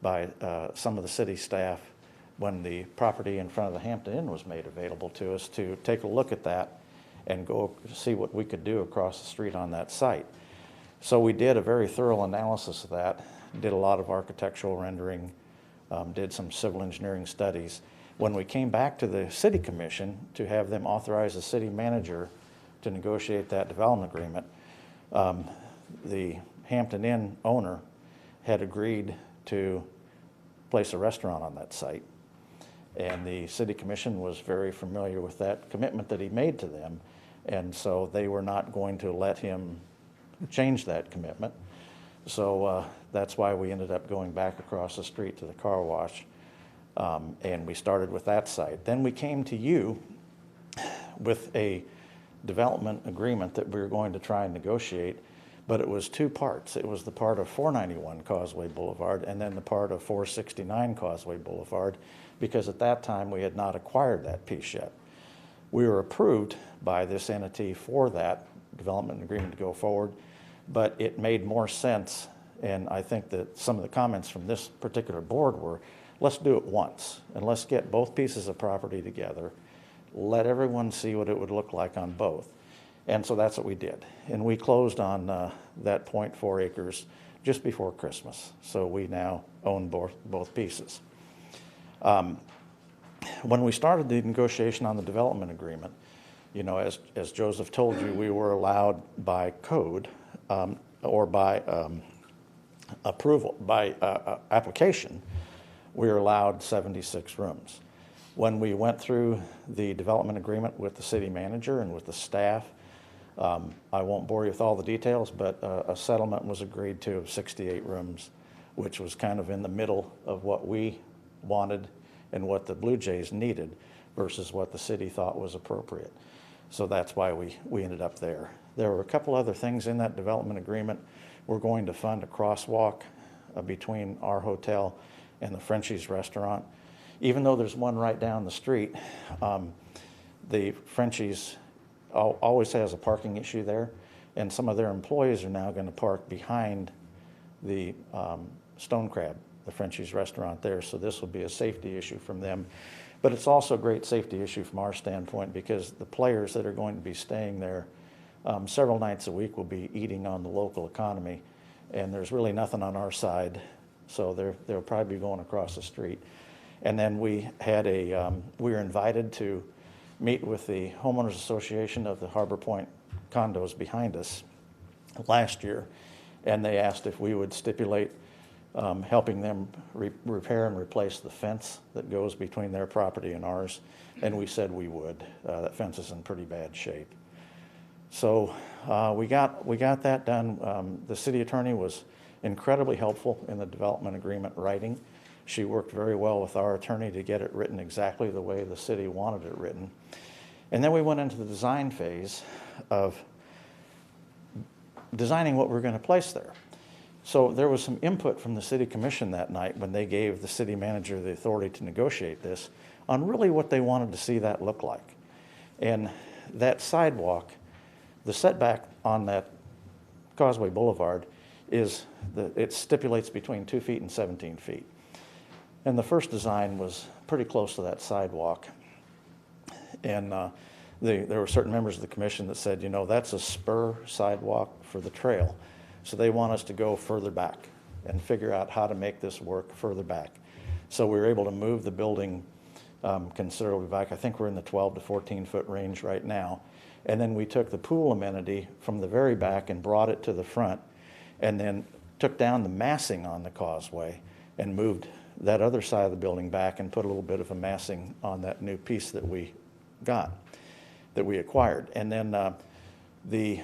by some of the city staff when the property in front of the Hampton Inn was made available to us to take a look at that and go see what we could do across the street on that site. So we did a very thorough analysis of that, did a lot of architectural rendering, did some civil engineering studies. When we came back to the city commission to have them authorize the city manager to negotiate that development agreement, the Hampton Inn owner had agreed to place a restaurant on that site. And the city commission was very familiar with that commitment that he made to them. And so they were not going to let him change that commitment. So that's why we ended up going back across the street to the car wash. And we started with that site. Then we came to you with a development agreement that we were going to try and negotiate, but it was two parts. It was the part of 491 Causeway Boulevard and then the part of 469 Causeway Boulevard, because at that time we had not acquired that piece yet. We were approved by this entity for that development agreement to go forward, but it made more sense, and I think that some of the comments from this particular board were, let's do it once, and let's get both pieces of property together, let everyone see what it would look like on both. And so that's what we did. And we closed on that 0.4 acres just before Christmas. So we now own both pieces. When we started the negotiation on the development agreement, you know, as Joseph told you, we were allowed by code or by approval, by application, we were allowed 76 rooms. When we went through the development agreement with the city manager and with the staff, I won't bore you with all the details, but a settlement was agreed to of 68 rooms, which was kind of in the middle of what we wanted and what the Blue Jays needed versus what the city thought was appropriate. So that's why we ended up there. There were a couple other things in that development agreement. We're going to fund a crosswalk between our hotel and the Frenchie's restaurant. Even though there's one right down the street, the Frenchie's always has a parking issue there, and some of their employees are now going to park behind the Stone Crab, the Frenchie's restaurant there, so this will be a safety issue from them. But it's also a great safety issue from our standpoint because the players that are going to be staying there several nights a week will be eating on the local economy, and there's really nothing on our side, so they'll probably be going across the street. And then we had we were invited to meet with the Homeowners Association of the Harbor Point condos behind us last year, and they asked if we would stipulate helping them repair and replace the fence that goes between their property and ours, and we said we would. That fence is in pretty bad shape. So we got that done. The city attorney was incredibly helpful in the development agreement writing. She worked very well with our attorney to get it written exactly the way the city wanted it written. And then we went into the design phase of designing what we're going to place there. So there was some input from the city commission that night when they gave the city manager the authority to negotiate this on really what they wanted to see that look like. And that sidewalk, the setback on that Causeway Boulevard it stipulates between 2 feet and 17 feet. And the first design was pretty close to that sidewalk. And there were certain members of the commission that said, you know, that's a spur sidewalk for the trail. So they want us to go further back and figure out how to make this work further back. So we were able to move the building considerably back. I think we're in the 12 to 14 foot range right now. And then we took the pool amenity from the very back and brought it to the front, and then took down the massing on the causeway and moved that other side of the building back and put a little bit of a massing on that new piece that we acquired. And then the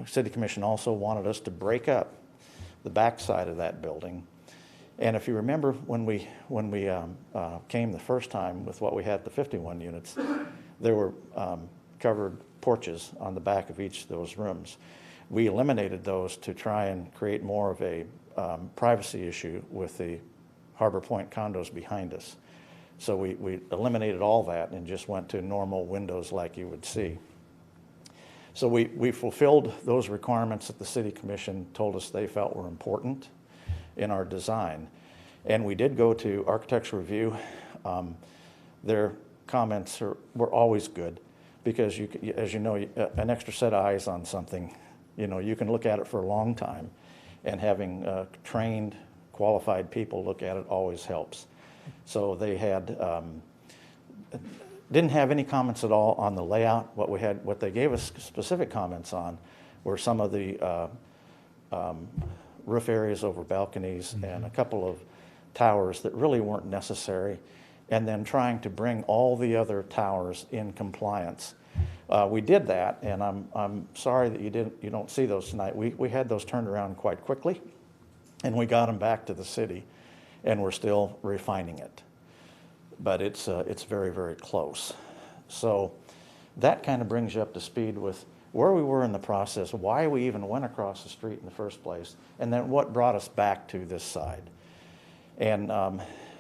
city commission also wanted us to break up the back side of that building. And if you remember when we came the first time with what we had, the 51 units, there were covered porches on the back of each of those rooms. We eliminated those to try and create more of a privacy issue with the Harbor Point condos behind us. So we eliminated all that and just went to normal windows like you would see. So we fulfilled those requirements that the city commission told us they felt were important in our design. And we did go to architecture review. Their comments were always good because, as you know, an extra set of eyes on something, you know, you can look at it for a long time, and having trained, qualified people look at it always helps. So they didn't have any comments at all on the layout. What they gave us specific comments on were some of the roof areas over balconies and a couple of towers that really weren't necessary, and then trying to bring all the other towers in compliance. We did that, and I'm sorry that you don't see those tonight. We had those turned around quite quickly, and we got them back to the city, and we're still refining it. But it's very, very close. So that kind of brings you up to speed with where we were in the process, why we even went across the street in the first place, and then what brought us back to this side. And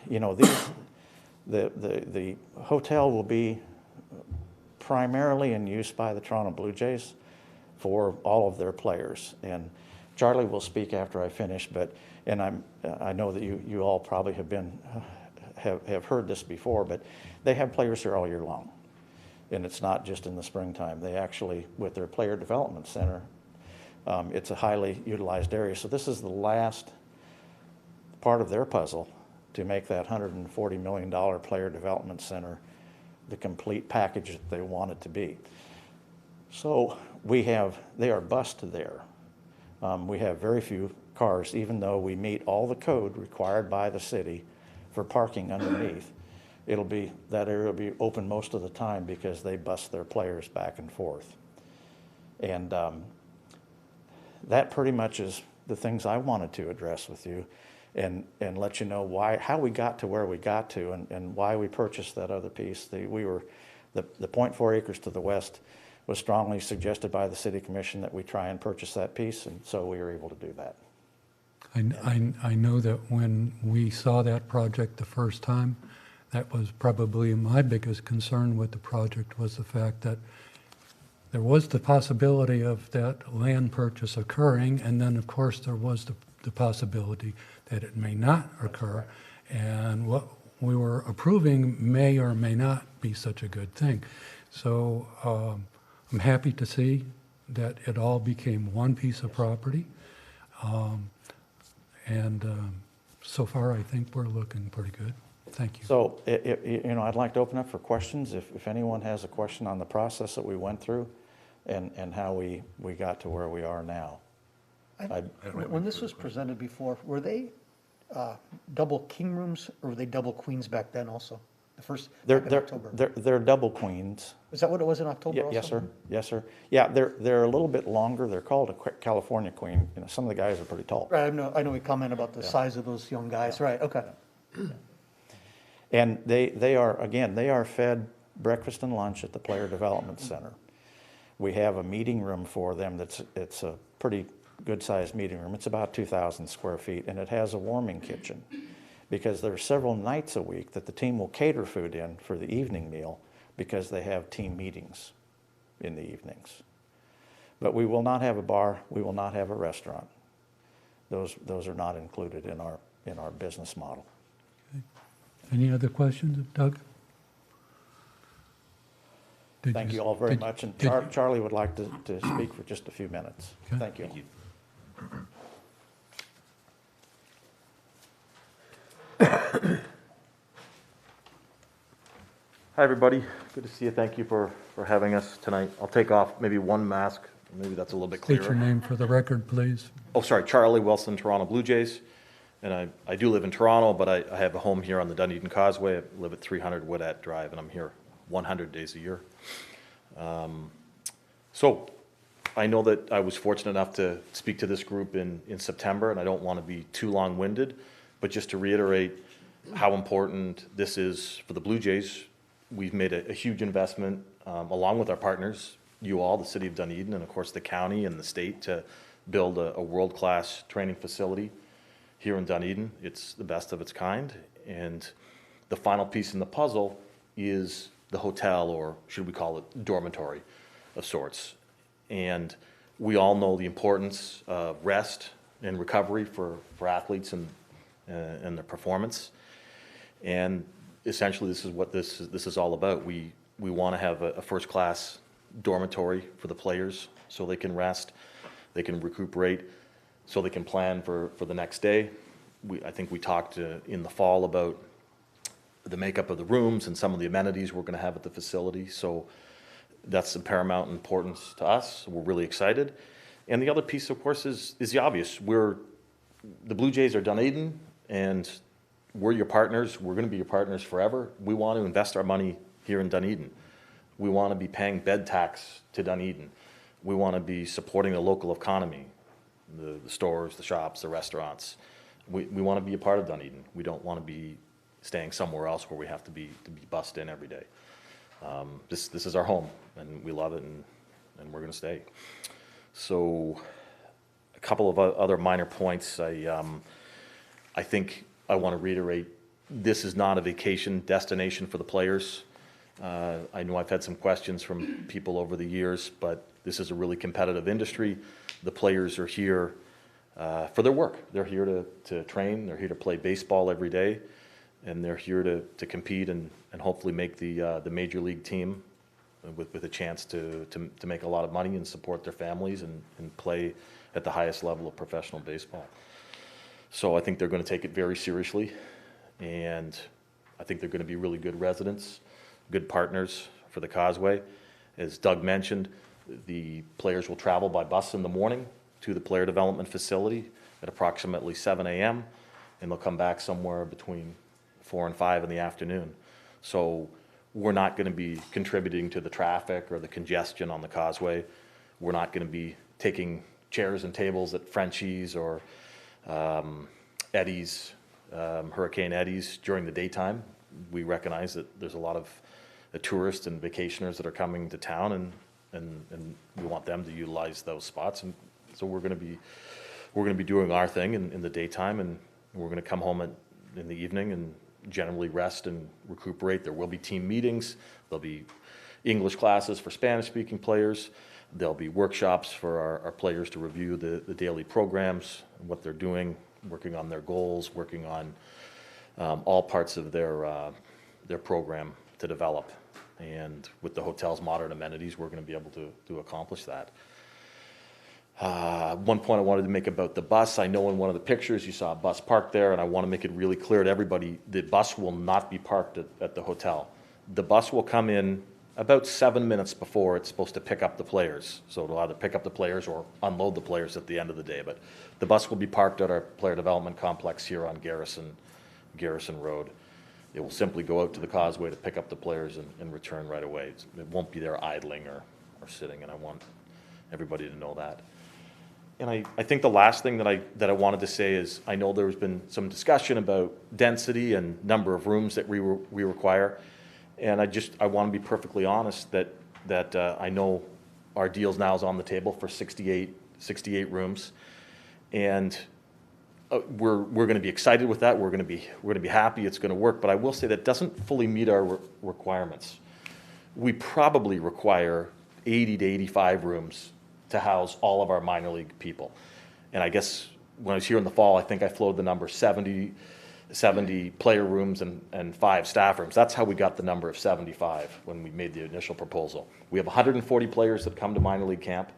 you know, the hotel will be primarily in use by the Toronto Blue Jays for all of their players. And Charlie will speak after I finish, and I know that you all probably have heard this before, but they have players here all year long. And it's not just in the springtime. They actually, with their player development center, it's a highly utilized area. So this is the last part of their puzzle to make that $140 million player development center the complete package that they want it to be. So they are bused there. We have very few cars, even though we meet all the code required by the city for parking underneath. That area will be open most of the time because they bus their players back and forth. And that pretty much is the things I wanted to address with you and let you know how we got to where we got to and why we purchased that other piece. The 0.4 acres to the west was strongly suggested by the city commission that we try and purchase that piece, and so we were able to do that.
I know that when we saw that project the first time, that was probably my biggest concern with the project was the fact that there was the possibility of that land purchase occurring, and then, of course, there was the possibility that it may not occur. And what we were approving may or may not be such a good thing. So I'm happy to see that it all became one piece of property. So far, I think we're looking pretty good. Thank you.
So, I'd like to open up for questions. If anyone has a question on the process that we went through and how we got to where we are now.
When this was presented before, were they double king rooms or were they double queens back then also? The first, back in October?
They're double queens.
Is that what it was in October also?
Yes, sir. Yes, sir. Yeah, they're a little bit longer. They're called a California queen. Some of the guys are pretty tall.
Right, I know we comment about the size of those young guys, right, okay.
And they are fed breakfast and lunch at the Player Development Center. We have a meeting room for them it's a pretty good-sized meeting room. It's about 2,000 square feet, and it has a warming kitchen because there are several nights a week that the team will cater food in for the evening meal because they have team meetings in the evenings. But we will not have a bar. We will not have a restaurant. Those are not included in our business model.
Any other questions, Doug?
Thank you all very much, and Charlie would like to speak for just a few minutes.
Okay.
Thank you.
Thank you.
Hi, everybody. Good to see you. Thank you for having us tonight. I'll take off maybe one mask. Maybe that's a little bit
State your
clearer.
name for the record, please.
Oh, sorry, Charlie Wilson, Toronto Blue Jays. And I do live in Toronto, but I have a home here on the Dunedin Causeway. I live at 300 Woodette Drive, and I'm here 100 days a year. So I know that I was fortunate enough to speak to this group in September, and I don't want to be too long-winded, but just to reiterate how important this is for the Blue Jays. We've made a huge investment, along with our partners, you all, the city of Dunedin, and of course the county and the state, to build a world-class training facility here in Dunedin. It's the best of its kind, and the final piece in the puzzle is the hotel, or should we call it dormitory of sorts. And we all know the importance of rest and recovery for athletes and their performance. And essentially, this is what this is all about. We want to have a first-class dormitory for the players so they can rest, they can recuperate, so they can plan for the next day. I think we talked in the fall about the makeup of the rooms and some of the amenities we're going to have at the facility. So that's of paramount importance to us. We're really excited. And the other piece, of course, is the obvious. The Blue Jays are Dunedin, and we're your partners. We're going to be your partners forever. We want to invest our money here in Dunedin. We want to be paying bed tax to Dunedin. We want to be supporting the local economy, the stores, the shops, the restaurants. We want to be a part of Dunedin. We don't want to be staying somewhere else where we have to be bussed in every day. This is our home, and we love it, and we're going to stay. So a couple of other minor points. I think I want to reiterate, this is not a vacation destination for the players. I know I've had some questions from people over the years, but this is a really competitive industry. The players are here for their work. They're here to train. They're here to play baseball every day, and they're here to compete and hopefully make the major league team with a chance to make a lot of money and support their families and play at the highest level of professional baseball. So I think they're going to take it very seriously, and I think they're going to be really good residents, good partners for the Causeway. As Doug mentioned, the players will travel by bus in the morning to the player development facility at approximately 7 a.m., and they'll come back somewhere between 4 and 5 in the afternoon. So we're not going to be contributing to the traffic or the congestion on the Causeway. We're not going to be taking chairs and tables at Frenchie's or Eddie's, Hurricane Eddie's during the daytime. We recognize that there's a lot of tourists and vacationers that are coming to town, and we want them to utilize those spots. And so we're going to be doing our thing in the daytime, and we're going to come home in the evening and generally rest and recuperate. There will be team meetings. There'll be English classes for Spanish-speaking players. There'll be workshops for our players to review the daily programs, what they're doing, working on their goals, working on all parts of their program to develop. And with the hotel's modern amenities, we're going to be able to accomplish that. One point I wanted to make about the bus, I know in one of the pictures you saw a bus parked there, and I want to make it really clear to everybody, the bus will not be parked at the hotel. The bus will come in about 7 minutes before it's supposed to pick up the players. So it'll either pick up the players or unload the players at the end of the day. But the bus will be parked at our player development complex here on Garrison Road. It will simply go out to the Causeway to pick up the players and return right away. It won't be there idling or sitting, and I want everybody to know that. And I think the last thing that I wanted to say is, I know there's been some discussion about density and number of rooms that we require. And I want to be perfectly honest that I know our deals now is on the table for 68 rooms. And we're going to be excited with that. We're going to be happy it's going to work. But I will say that doesn't fully meet our requirements. We probably require 80 to 85 rooms to house all of our minor league people. And I guess when I was here in the fall, I think I floated the number 70 player rooms and 5 staff rooms. That's how we got the number of 75 when we made the initial proposal. We have 140 players that come to minor league camp.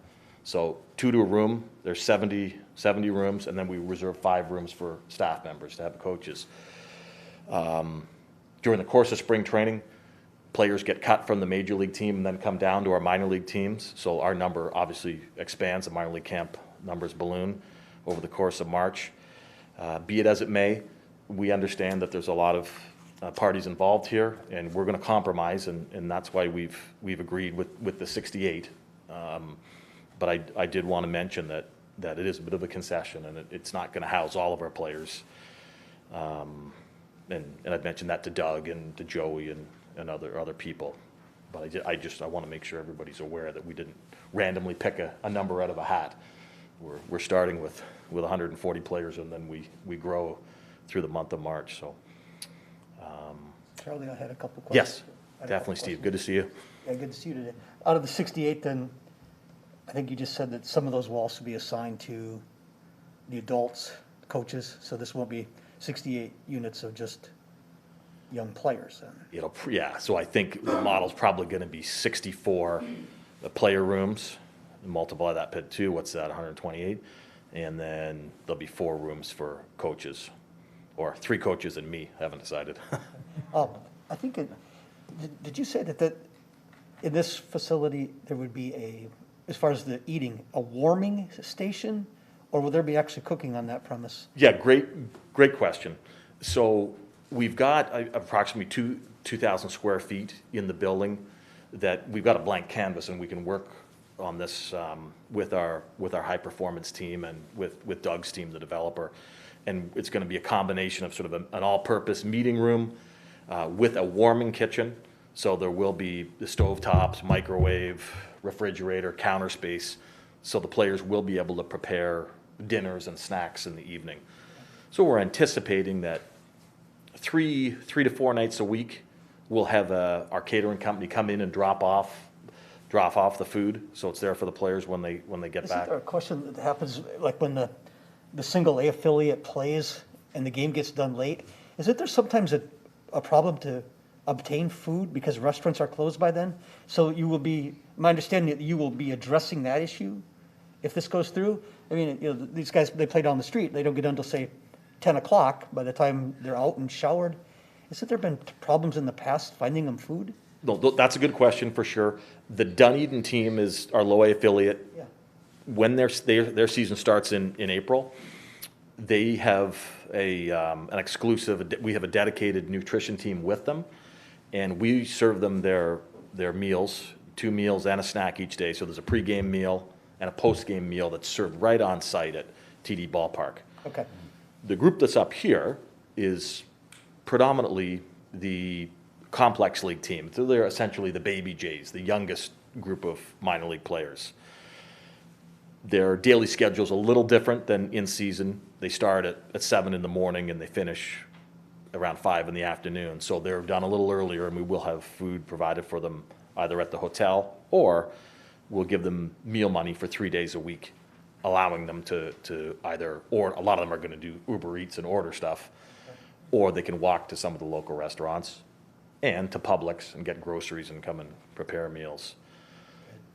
So 2 to a room, there's 70 rooms, and then we reserve 5 rooms for staff members to have coaches. During the course of spring training, players get cut from the major league team and then come down to our minor league teams. So our number obviously expands. The minor league camp numbers balloon over the course of March. Be it as it may, we understand that there's a lot of parties involved here, and we're going to compromise, and that's why we've agreed with the 68. But I did want to mention that it is a bit of a concession, and it's not going to house all of our players. And I've mentioned that to Doug and to Joey and other people. But I want to make sure everybody's aware that we didn't randomly pick a number out of a hat. We're starting with 140 players, and then we grow through the month of March. So
Charlie, I had a couple questions.
yes,
I had a
definitely,
couple
Steve.
questions.
Good to see you.
Yeah, good to see you today. Out of the 68, then, I think you just said that some of those will also be assigned to the adults, coaches, so this won't be 68 units of just young players then.
So I think the model's probably going to be 64 player rooms. Multiply that by 2, what's that, 128? And then there'll be 4 rooms for coaches, or 3 coaches and me, haven't decided.
I think, did you say that in this facility, there would be as far as the eating, a warming station? Or will there be actually cooking on that premise?
Yeah, great question. So we've got approximately 2,000 square feet in the building that we've got a blank canvas, and we can work on this with our high performance team and with Doug's team, the developer. And it's going to be a combination of sort of an all-purpose meeting room with a warming kitchen. So there will be the stovetops, microwave, refrigerator, counter space. So the players will be able to prepare dinners and snacks in the evening. So we're anticipating that 3 to 4 nights a week, we'll have our catering company come in and drop off the food, so it's there for the players when they get
Isn't
back.
there a question that happens, like when the single A affiliate plays and the game gets done late? Isn't there sometimes a problem to obtain food because restaurants are closed by then? So my understanding that you will be addressing that issue if this goes through? I mean, these guys, they play down the street, they don't get done until, say, 10 o'clock by the time they're out and showered. Hasn't there been problems in the past finding them food?
No, that's a good question for sure. The Dunedin team is our low A affiliate.
Yeah.
When their season starts in April, they have an exclusive. We have a dedicated nutrition team with them, and we serve them their meals, 2 meals and a snack each day. So there's a pregame meal and a postgame meal that's served right on site at TD Ballpark.
Okay.
The group that's up here is predominantly the complex league team. So they're essentially the baby Jays, the youngest group of minor league players. Their daily schedule is a little different than in season. They start at 7 in the morning and they finish around 5 in the afternoon. So they're done a little earlier, and we will have food provided for them either at the hotel, or we'll give them meal money for 3 days a week, allowing them to either, or a lot of them are gonna do Uber Eats and order stuff, or they can walk to some of the local restaurants and to Publix and get groceries and come and prepare meals.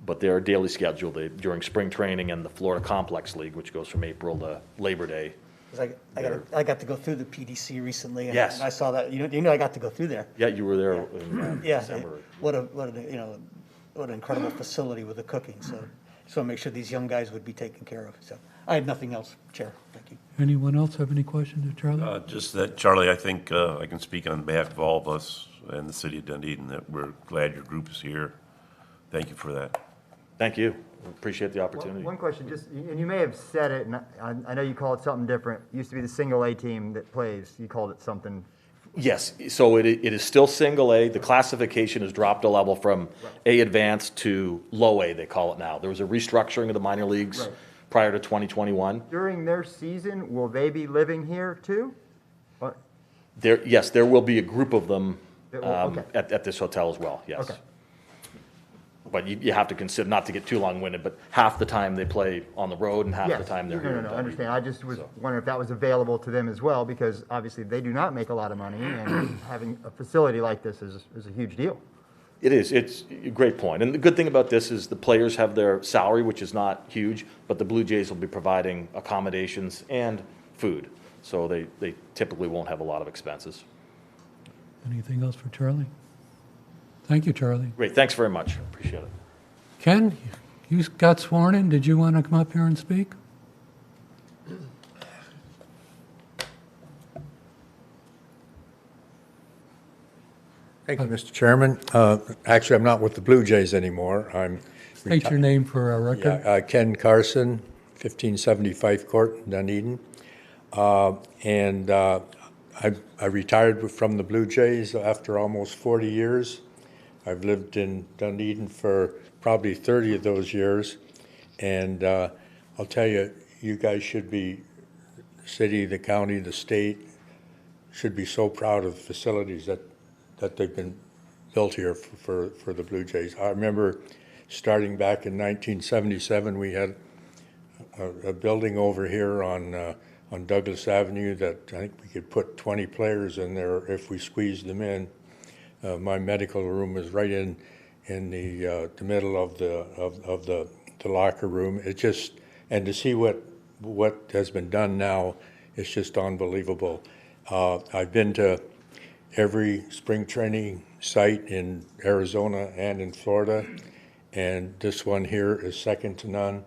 But their daily schedule, during spring training and the Florida Complex League, which goes from April to Labor Day.
'Cause I got to go through the PDC recently.
Yes.
And I saw that, you know, I got to go through there.
Yeah, you were there in
Yeah,
December.
what an incredible facility with the cooking, so just want to make sure these young guys would be taken care of, so. I have nothing else, Chair, thank you.
Anyone else have any questions of Charlie?
Just that, Charlie, I think I can speak on behalf of all of us and the city of Dunedin that we're glad your group is here. Thank you for that.
Thank you. Appreciate the opportunity.
One question, just, and you may have said it, and I know you call it something different. It used to be the single A team that plays. You called it something.
Yes, so it is still single A. The classification has dropped a level from A advanced to low A, they call it now. There was a restructuring of the minor leagues
Right.
prior to 2021.
During their season, will they be living here too? Or-
Yes, there will be a group of them
That will- okay.
at this hotel as well, yes.
Okay.
But you have to consider, not to get too long-winded, but half the time they play on the road and half the
Yes,
time they're
no,
here.
no,
in
no, I
Dunedin.
understand. I just was
So-
wondering if that was available to them as well, because obviously they do not make a lot of money, and having a facility like this is a huge deal.
It is, it's a great point. And the good thing about this is the players have their salary, which is not huge, but the Blue Jays will be providing accommodations and food. So they typically won't have a lot of expenses.
Anything else for Charlie? Thank you, Charlie.
Great, thanks very much, appreciate it.
Ken, you got sworn in. Did you want to come up here and speak?
Thank you, Mr. Chairman. Actually, I'm not with the Blue Jays anymore. I'm
State your name for our record.
Ken Carson, 1575 Court, Dunedin. I retired from the Blue Jays after almost 40 years. I've lived in Dunedin for probably 30 of those years. And I'll tell you, you guys should be, the city, the county, the state, should be so proud of the facilities that they've been built here for the Blue Jays. I remember starting back in 1977, we had a building over here on Douglas Avenue that I think we could put 20 players in there if we squeezed them in. My medical room is right in the middle of the locker room. It just, and to see what has been done now, it's just unbelievable. I've been to every spring training site in Arizona and in Florida, and this one here is second to none.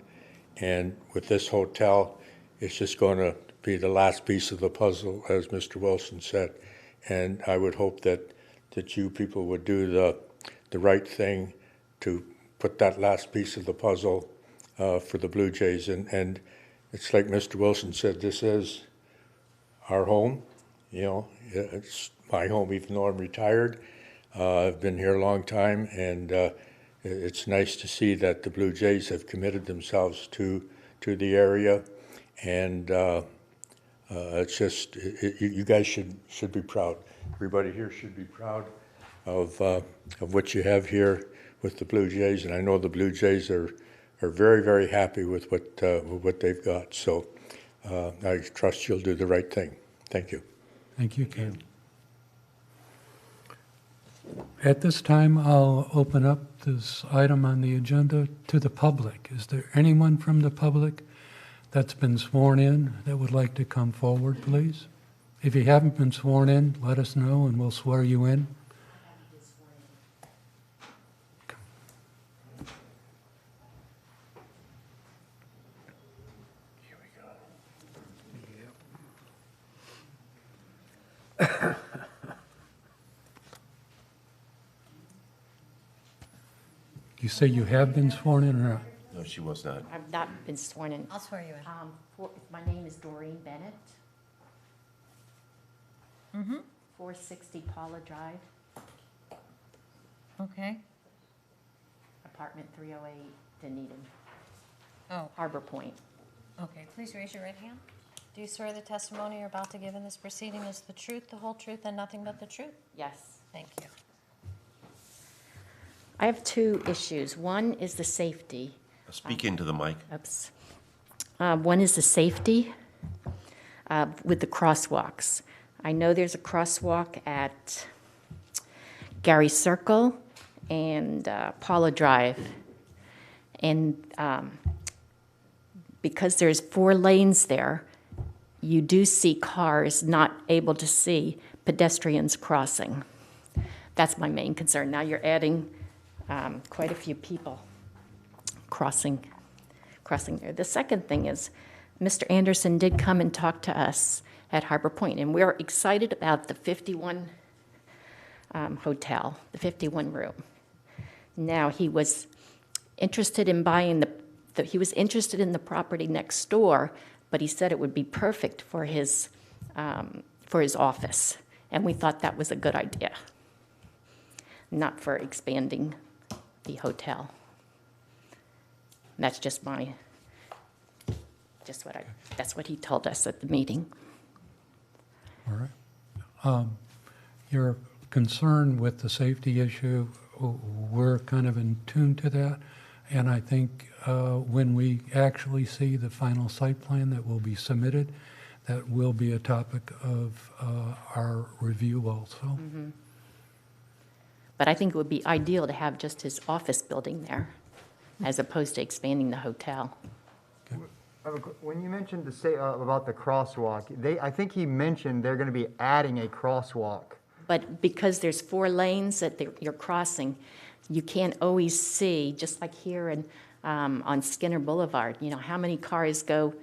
And with this hotel, it's just going to be the last piece of the puzzle, as Mr. Wilson said. And I would hope that you people would do the right thing to put that last piece of the puzzle for the Blue Jays. And it's like Mr. Wilson said, this is our home. You know, it's my home, even though I'm retired. I've been here a long time, and it's nice to see that the Blue Jays have committed themselves to the area. And it's just, you guys should be proud. Everybody here should be proud of what you have here with the Blue Jays, and I know the Blue Jays are very, very happy with what they've got. So I trust you'll do the right thing. Thank you.
Thank you, Ken. At this time, I'll open up this item on the agenda to the public. Is there anyone from the public that's been sworn in that would like to come forward, please? If you haven't been sworn in, let us know and we'll swear you in. You say you have been sworn in or not?
No, she was not.
I've not been sworn in.
I'll swear you in.
My name is Doreen Bennett. 460 Paula Drive,
Okay.
apartment 308, Dunedin,
Oh,
Harbor Point.
okay. Please raise your right hand. Do you swear the testimony you're about to give in this proceeding is the truth, the whole truth, and nothing but the truth?
Yes.
Thank you.
I have two issues. One is the safety.
Speak into the mic.
Oops. One is the safety with the crosswalks. I know there's a crosswalk at Gary Circle and Paula Drive. And because there's 4 lanes there, you do see cars not able to see pedestrians crossing. That's my main concern. Now you're adding quite a few people crossing there. The second thing is, Mr. Anderson did come and talk to us at Harbor Point, and we're excited about the 51 hotel, the 51 room. Now, he was interested in buying he was interested in the property next door, but he said it would be perfect for his office, and we thought that was a good idea, not for expanding the hotel. That's just that's what he told us at the meeting.
All right. Your concern with the safety issue, we're kind of in tune to that. And I think when we actually see the final site plan that will be submitted, that will be a topic of our review also.
Mm-hmm. But I think it would be ideal to have just his office building there, as opposed to expanding the hotel.
When you mentioned about the crosswalk, I think he mentioned they're going to be adding a crosswalk.
But because there's 4 lanes that you're crossing, you can't always see, just like here on Skinner Boulevard, you know, how many cars go,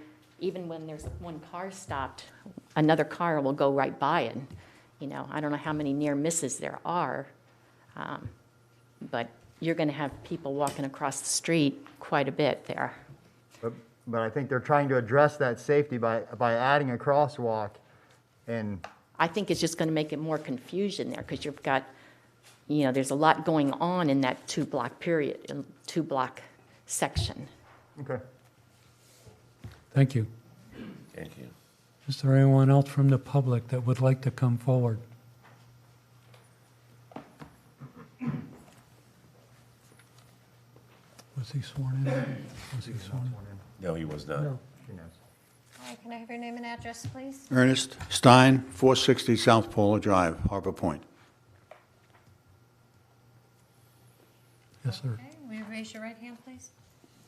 even when there's one car stopped, another car will go right by it. You know, I don't know how many near misses there are, but you're going to have people walking across the street quite a bit there.
But I think they're trying to address that safety by adding a crosswalk, and
I think it's just going to make it more confusion there, because you've got, you know, there's a lot going on in that 2-block period, 2-block section.
okay.
Thank you.
Thank you.
Is there anyone else from the public that would like to come forward? Was he sworn in? Was he sworn in?
No, he was not.
No.
All right, can I have your name and address, please?
Ernest Stein, 460 South Polar Drive, Harbor Point.
Yes, sir.
Okay, will you raise your right hand, please?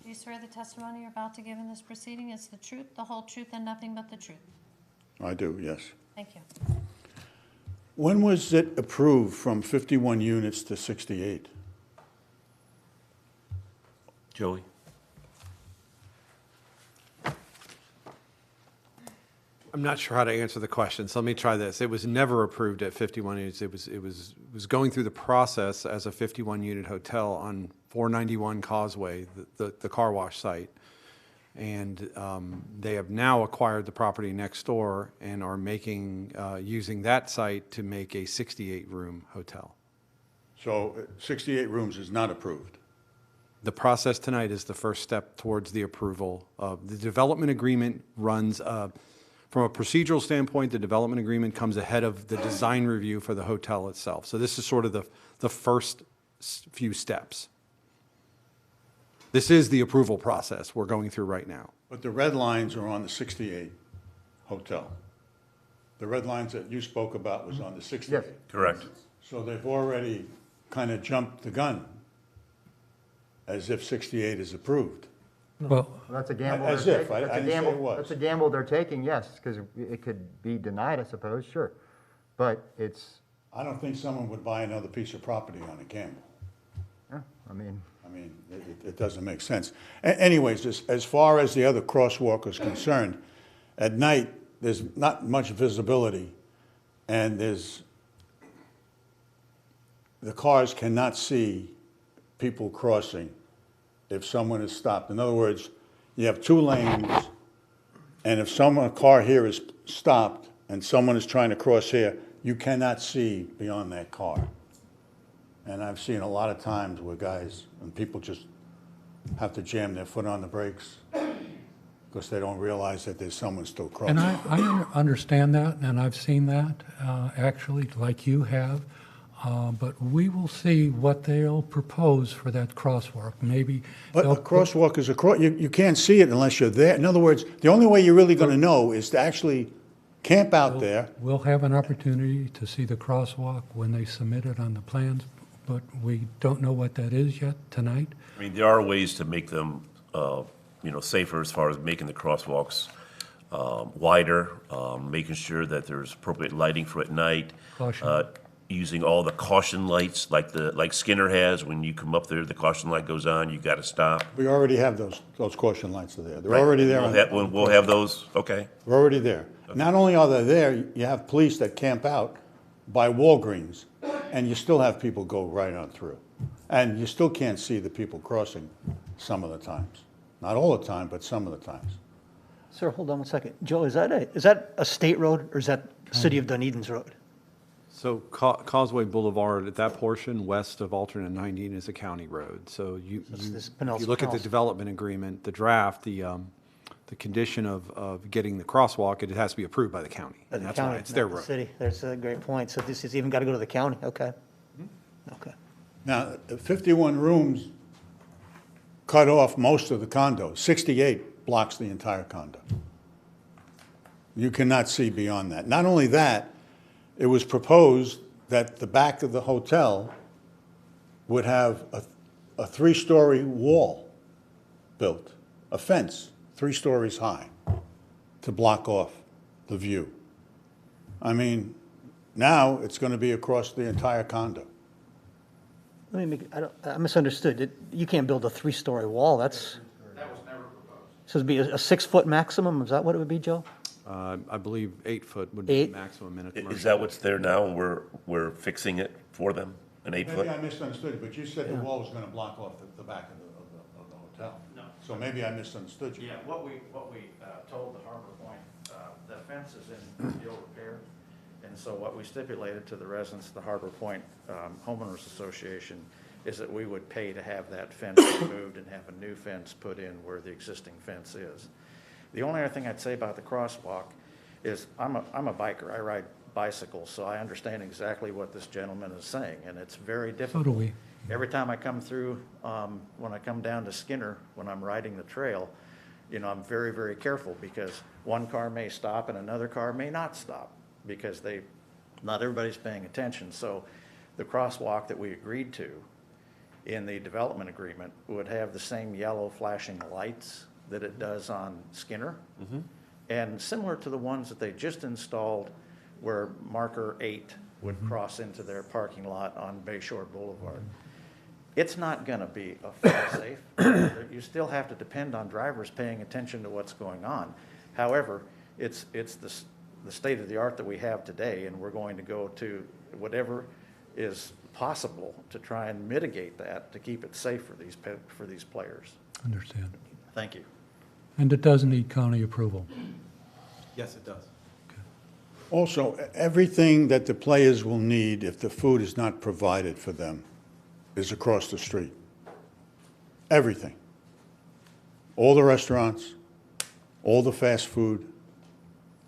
Do you swear the testimony you're about to give in this proceeding is the truth, the whole truth, and nothing but the truth?
I do, yes.
Thank you.
When was it approved from 51 units to 68?
Joey?
I'm not sure how to answer the question, so let me try this. It was never approved at 51 units. It was going through the process as a 51-unit hotel on 491 Causeway, the car wash site. And they have now acquired the property next door and are using that site to make a 68-room hotel.
So 68 rooms is not approved?
The process tonight is the first step towards the approval of the development agreement. Runs from a procedural standpoint, the development agreement comes ahead of the design review for the hotel itself. So this is sort of the first few steps. This is the approval process we're going through right now.
But the red lines are on the 68 hotel. The red lines that you spoke about was on the 68.
Yes.
Correct.
So they've already kind of jumped the gun, as if 68 is approved.
Well,
Well, that's a gamble.
As
they're
if,
taking.
I
That's a
didn't say it
gamble.
was.
That's a gamble they're taking, yes, because it could be denied, I suppose, sure. But it's,
I don't think someone would buy another piece of property on a gamble.
yeah, I mean,
It doesn't make sense. Anyways, as far as the other crosswalk is concerned, at night, there's not much visibility, and the cars cannot see people crossing if someone is stopped. In other words, you have 2 lanes, and if a car here is stopped and someone is trying to cross here, you cannot see beyond that car. And I've seen a lot of times where people just have to jam their foot on the brakes because they don't realize that there's someone still crossing.
and I understand that, and I've seen that, actually, like you have. but we will see what they'll propose for that crosswalk. Maybe
But
they'll
a crosswalk is you can't see it unless you're there. In other words, the only way you're really gonna know is to actually camp out there.
We'll have an opportunity to see the crosswalk when they submit it on the plans, but we don't know what that is yet tonight.
I mean, there are ways to make them, safer as far as making the crosswalks wider, making sure that there's appropriate lighting for at night.
Caution.
Using all the caution lights like Skinner has. When you come up there, the caution light goes on, you gotta stop.
We already have those caution lights are there. They're
Right.
already there.
We'll have those, okay.
We're already there. Not only are they there, you have police that camp out by Walgreens, and you still have people go right on through. And you still can't see the people crossing some of the times. Not all the time, but some of the times.
Sir, hold on one second. Joe, is that a state road or is that City of Dunedin's road?
So Causeway Boulevard, at that portion west of alternate 19 is a county road. So
It's this
if
Pinellas-
you look at the
Pinellas.
development agreement, the draft, the condition of getting the crosswalk, it has to be approved by the county.
The
And that's why
county,
it's their
not the
road.
city. That's a great point. So this has even got to go to the county, okay?
Mm-hmm.
Okay.
Now, the 51 rooms cut off most of the condo. 68 blocks the entire condo. You cannot see beyond that. Not only that, it was proposed that the back of the hotel would have a three-story wall built, a fence, 3 stories high, to block off the view. I mean, now it's going to be across the entire condo.
Let me I misunderstood. You can't build a 3-story wall. That was never proposed. So it'd be a 6-foot maximum? Is that what it would be, Joe?
I believe 8 foot would be
8?
the maximum in a commercial.
Is that what's there now, and we're fixing it for them, an 8-foot?
Maybe I misunderstood, but you said the wall was gonna block off the back of the hotel.
No.
So maybe I misunderstood you.
Yeah, what we told the Harbor Point, the fence is in ill repair. And so what we stipulated to the residents of the Harbor Point Homeowners Association is that we would pay to have that fence removed and have a new fence put in where the existing fence is. The only other thing I'd say about the crosswalk is I'm a biker. I ride bicycles, so I understand exactly what this gentleman is saying, and it's very difficult.
So do we.
Every time I come through, when I come down to Skinner, when I'm riding the trail, I'm very, very careful because one car may stop and another car may not stop because not everybody's paying attention. So the crosswalk that we agreed to in the development agreement would have the same yellow flashing lights that it does on Skinner. And similar to the ones that they just installed where marker 8 would cross into their parking lot on Bayshore Boulevard. It's not gonna be a fail-safe. You still have to depend on drivers paying attention to what's going on. However, it's the state of the art that we have today, and we're going to go to whatever is possible to try and mitigate that, to keep it safe for these players.
Understand.
Thank you.
And it does need county approval.
Yes, it does.
Also, everything that the players will need if the food is not provided for them is across the street. Everything. All the restaurants, all the fast food,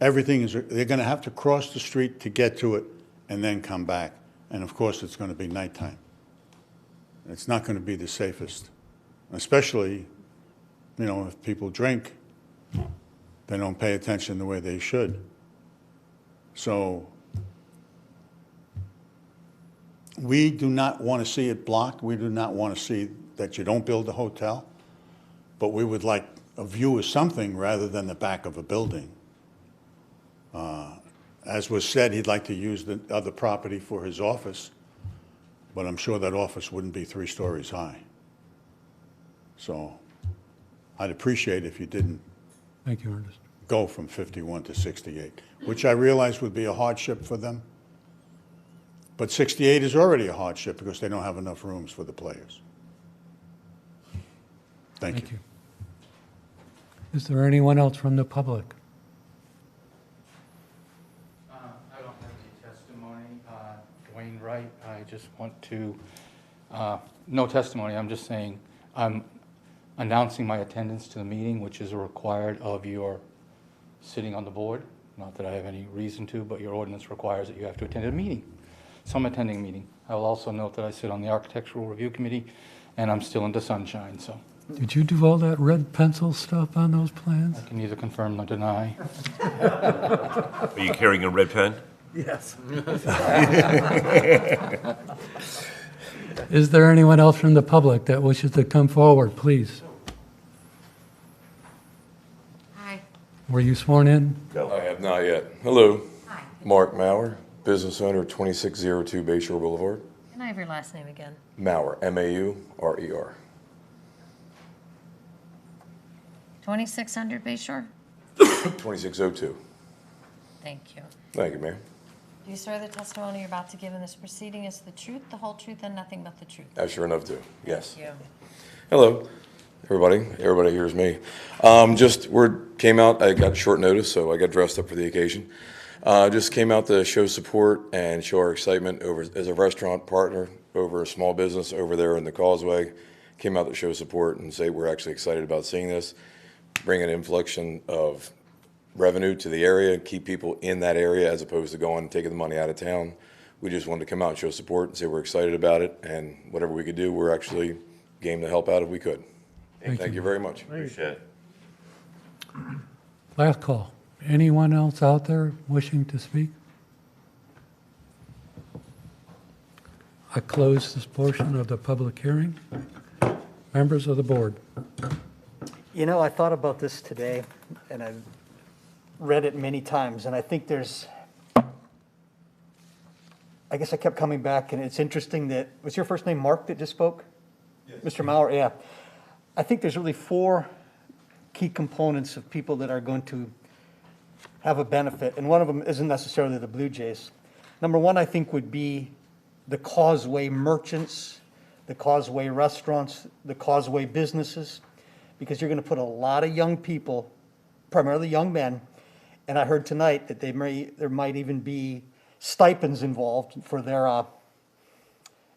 everything they're going to have to cross the street to get to it and then come back. And of course, it's going to be nighttime. It's not going to be the safest, especially, if people drink, they don't pay attention the way they should. So we do not want to see it blocked. We do not want to see that you don't build a hotel, but we would like a view of something rather than the back of a building. As was said, he'd like to use the other property for his office, but I'm sure that office wouldn't be 3 stories high. So I'd appreciate if you didn't
Thank you, Ernest.
go from 51 to 68, which I realize would be a hardship for them. But 68 is already a hardship because they don't have enough rooms for the players. Thank you.
Is there anyone else from the public?
I don't have any testimony. Dwayne Wright, I just want to, no testimony, I'm just saying, I'm announcing my attendance to the meeting, which is required of your sitting on the board. Not that I have any reason to, but your ordinance requires that you have to attend a meeting. So I'm attending a meeting. I will also note that I sit on the Architectural Review Committee, and I'm still into sunshine, so
Did you do all that red pencil stuff on those plans?
I can neither confirm nor deny.
Are you carrying a red pen?
Yes.
Is there anyone else from the public that wishes to come forward, please?
Hi.
Were you sworn in?
I have not yet. Hello,
Hi.
Mark Maurer, business owner, 2602 Bayshore Boulevard.
Can I have your last name again?
Maurer, M-A-U-R-E-R.
2600 Bayshore?
2602.
Thank you.
Thank you, Mayor.
Do you swear the testimony you're about to give in this proceeding is the truth, the whole truth, and nothing but the truth?
I sure enough do, yes.
Thank you.
Hello, everybody. Everybody hears me. Just word came out, I got short notice, so I got dressed up for the occasion. Just came out to show support and show our excitement over as a restaurant partner over a small business over there in the Causeway. Came out to show support and say we're actually excited about seeing this, bring an inflection of revenue to the area, keep people in that area as opposed to going and taking the money out of town. We just wanted to come out and show support and say we're excited about it, and whatever we could do, we're actually game to help out if we could. Thank you very much.
Appreciate it.
Last call. Anyone else out there wishing to speak? I close this portion of the public hearing. Members of the board.
You know, I thought about this today, and I've read it many times, and I think I guess I kept coming back, and it's interesting that, was your first name Mark that just spoke? Yes. Mr. Maurer, yeah. I think there's really 4 key components of people that are going to have a benefit, and one of them isn't necessarily the Blue Jays. Number 1, I think, would be the Causeway merchants, the Causeway restaurants, the Causeway businesses, because you're going to put a lot of young people, primarily young men, and I heard tonight that there might even be stipends involved for their,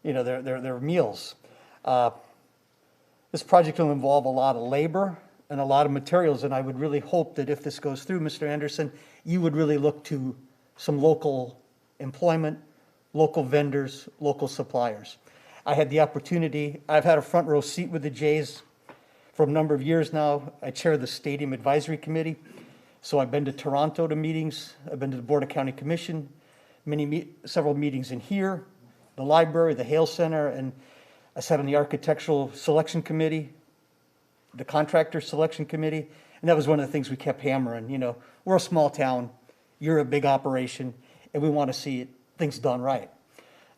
their meals. This project will involve a lot of labor and a lot of materials, and I would really hope that if this goes through, Mr. Anderson, you would really look to some local employment, local vendors, local suppliers. I had the opportunity, I've had a front row seat with the Jays for a number of years now. I chair the Stadium Advisory Committee, so I've been to Toronto to meetings, I've been to the Board of County Commission, several meetings in here, the library, the Hale Center, and I sat on the Architectural Selection Committee, the Contractor Selection Committee, and that was one of the things we kept hammering. You know, we're a small town, you're a big operation, and we want to see things done right.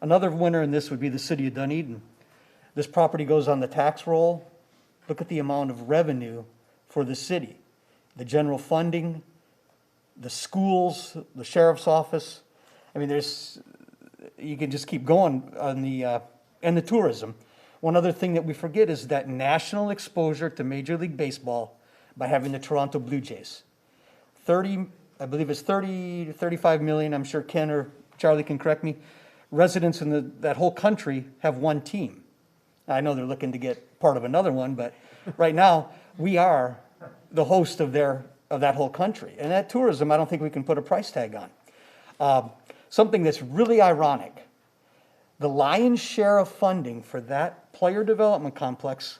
Another winner in this would be the city of Dunedin. This property goes on the tax roll. Look at the amount of revenue for the city. The general funding, the schools, the sheriff's office. I mean, you can just keep going on and the tourism. One other thing that we forget is that national exposure to Major League Baseball by having the Toronto Blue Jays. I believe it's 30 to 35 million, I'm sure Ken or Charlie can correct me, residents in that whole country have one team. I know they're looking to get part of another one, but right now, we are the host of that whole country. And that tourism, I don't think we can put a price tag on. Something that's really ironic, the lion's share of funding for that player development complex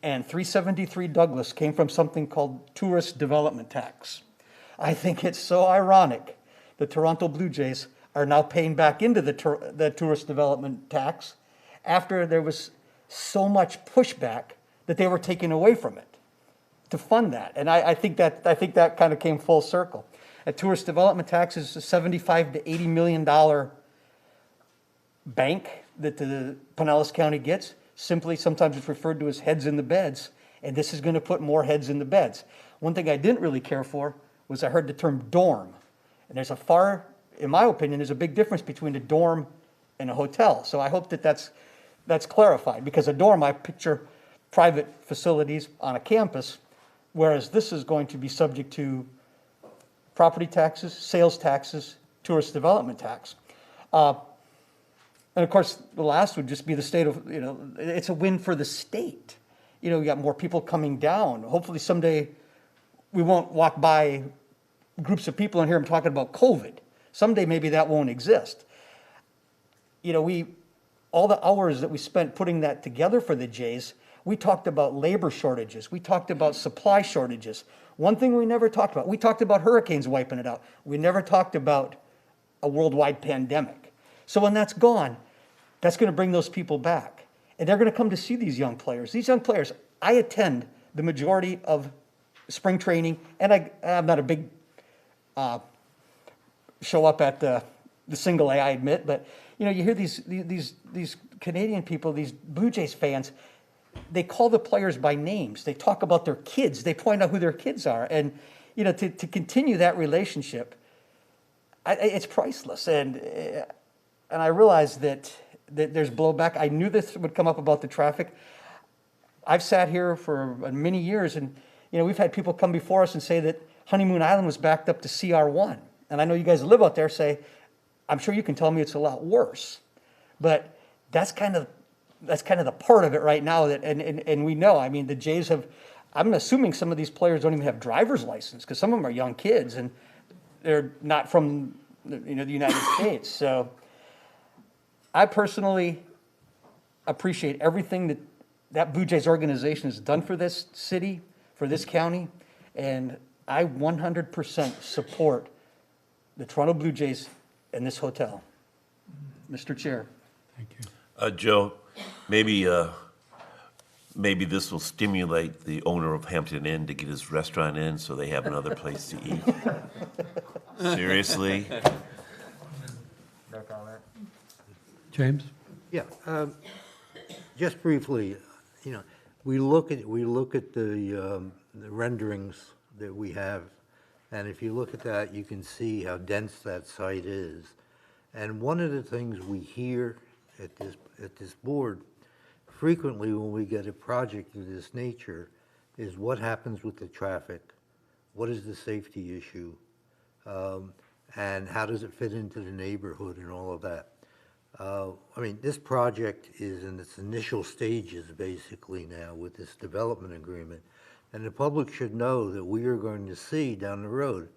and 373 Douglas came from something called tourist development tax. I think it's so ironic the Toronto Blue Jays are now paying back into the tourist development tax after there was so much pushback that they were taking away from it to fund that. And I think that kind of came full circle. A tourist development tax is a $75 to $80 million bank that the Pinellas County gets. Simply, sometimes it's referred to as heads in the beds, and this is going to put more heads in the beds. One thing I didn't really care for was I heard the term dorm. And in my opinion, there's a big difference between a dorm and a hotel. So I hope that that's clarified, because a dorm, I picture private facilities on a campus, whereas this is going to be subject to property taxes, sales taxes, tourist development tax. And of course, the last would just be the state of, it's a win for the state. We got more people coming down. Hopefully someday we won't walk by groups of people and hear them talking about COVID. Someday maybe that won't exist. you know, all the hours that we spent putting that together for the Jays, we talked about labor shortages. We talked about supply shortages. One thing we never talked about, we talked about hurricanes wiping it out. We never talked about a worldwide pandemic. So when that's gone, that's going to bring those people back. And they're going to come to see these young players. These young players, I attend the majority of spring training, and I'm not a big show up at the single A, I admit, but you know, you hear these Canadian people, these Blue Jays fans, they call the players by names. They talk about their kids. They point out who their kids are. And, you know, to continue that relationship, it's priceless. And I realize that there's blowback. I knew this would come up about the traffic. I've sat here for many years, and, you know, we've had people come before us and say that Honeymoon Island was backed up to CR1. And I know you guys live out there say, I'm sure you can tell me it's a lot worse. But that's kind of the part of it right now that, and we know, I mean, the Jays have, I'm assuming some of these players don't even have driver's license because some of them are young kids and they're not from, you know, the United States. So I personally appreciate everything that Blue Jays organization has done for this city, for this county, and I 100% support the Toronto Blue Jays and this hotel. Mr. Chair.
Thank you.
Joe, maybe this will stimulate the owner of Hampton Inn to get his restaurant in so they have another place to eat. Seriously?
No comment.
James?
Yeah, just briefly, you know, we look at the renderings that we have, and if you look at that, you can see how dense that site is. And one of the things we hear at this board frequently when we get a project of this nature is what happens with the traffic, what is the safety issue, and how does it fit into the neighborhood and all of that. I mean, this project is in its initial stages basically now with this development agreement, and the public should know that we are going to see down the road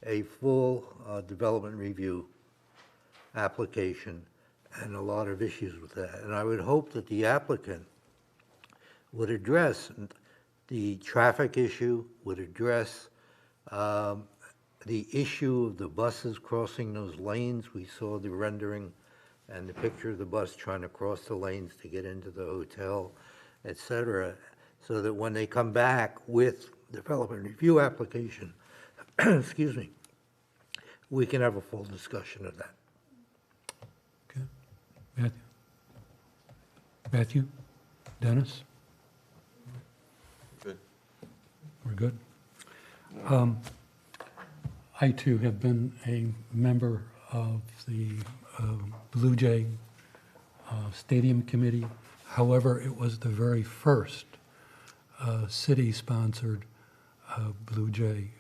a full development review application and a lot of issues with that. And I would hope that the applicant would address the traffic issue, would address the issue of the buses crossing those lanes. We saw the rendering and the picture of the bus trying to cross the lanes to get into the hotel, et cetera, so that when they come back with development review application, excuse me, we can have a full discussion of that.
Okay. Matthew? Dennis?
Good.
We're good? I too have been a member of the Blue Jay Stadium Committee. However, it was the very first city-sponsored Blue Jay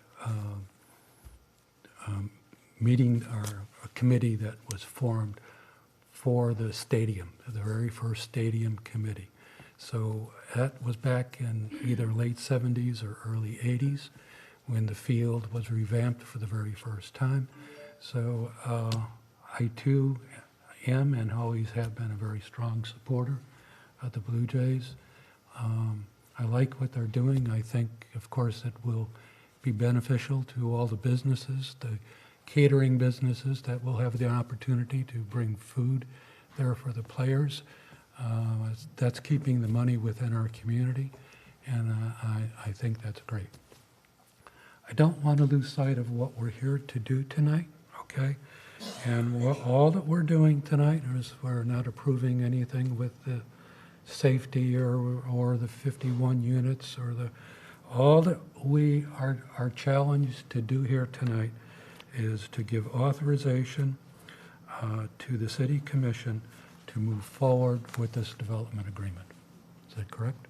meeting or a committee that was formed for the stadium, the very first stadium committee. So that was back in either late 70s or early 80s when the field was revamped for the very first time. So I too am and always have been a very strong supporter of the Blue Jays. I like what they're doing. I think, of course, it will be beneficial to all the businesses, the catering businesses that will have the opportunity to bring food there for the players. That's keeping the money within our community, and I think that's great. I don't want to lose sight of what we're here to do tonight, okay? And all that we're doing tonight is we're not approving anything with the safety or the 51 units or all that we are challenged to do here tonight is to give authorization to the city commission to move forward with this development agreement. Is that correct?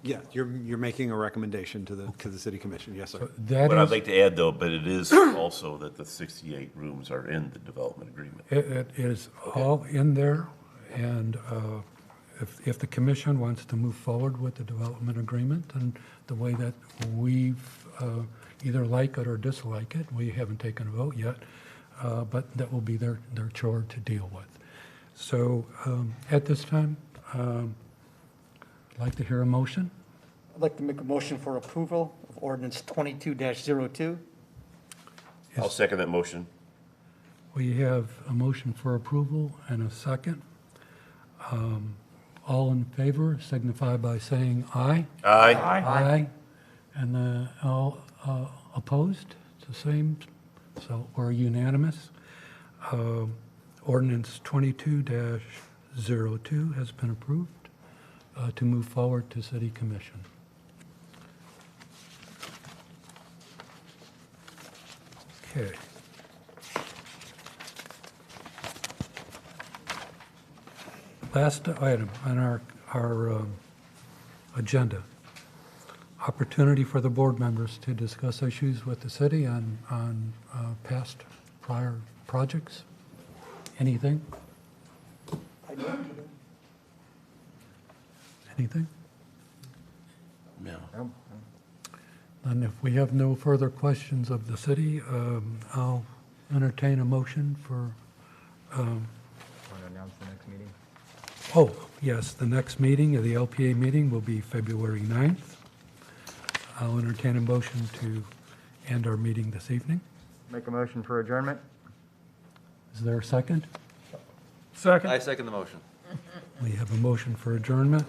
Yeah, you're making a recommendation to the city commission, yes, sir.
So that
What I'd
is,
like to add, though, but it is also that the 68 rooms are in the development agreement.
it is all in there, and if the commission wants to move forward with the development agreement and the way that we've either like it or dislike it, we haven't taken a vote yet, but that will be their chore to deal with. So at this time, I'd like to hear a motion.
I'd like to make a motion for approval of ordinance 22-02.
I'll second that motion.
We have a motion for approval and a second. All in favor signify by saying aye.
Aye.
Aye. And all opposed, it's the same, so we're unanimous. Ordinance 22-02 has been approved to move forward to City Commission. Okay. Last item on our agenda. Opportunity for the board members to discuss issues with the city on past, prior projects. Anything? Anything?
No.
And if we have no further questions of the city, I'll entertain a motion for,
Want to announce the next meeting?
oh, yes, the next meeting, the LPA meeting will be February 9th. I'll entertain a motion to end our meeting this evening.
Make a motion for adjournment?
Is there a second?
I second the motion.
We have a motion for adjournment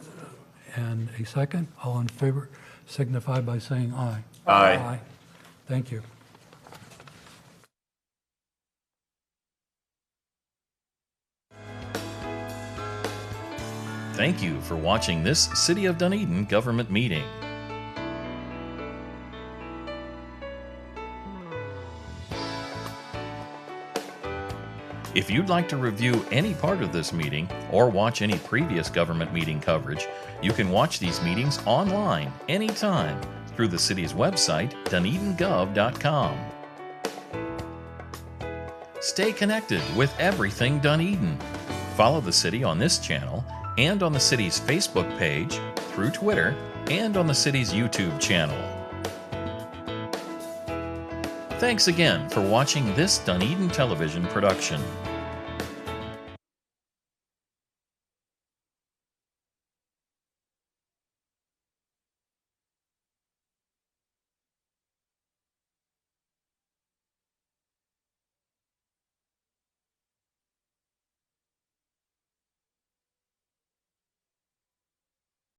and a second. All in favor signify by saying aye.
Aye.
Thank you.
Thank you for watching this City of Dunedin government meeting. If you'd like to review any part of this meeting or watch any previous government meeting coverage, you can watch these meetings online anytime through the city's website, dunedingov.com. Stay connected with everything Dunedin. Follow the city on this channel and on the city's Facebook page, through Twitter, and on the city's YouTube channel. Thanks again for watching this Dunedin television production.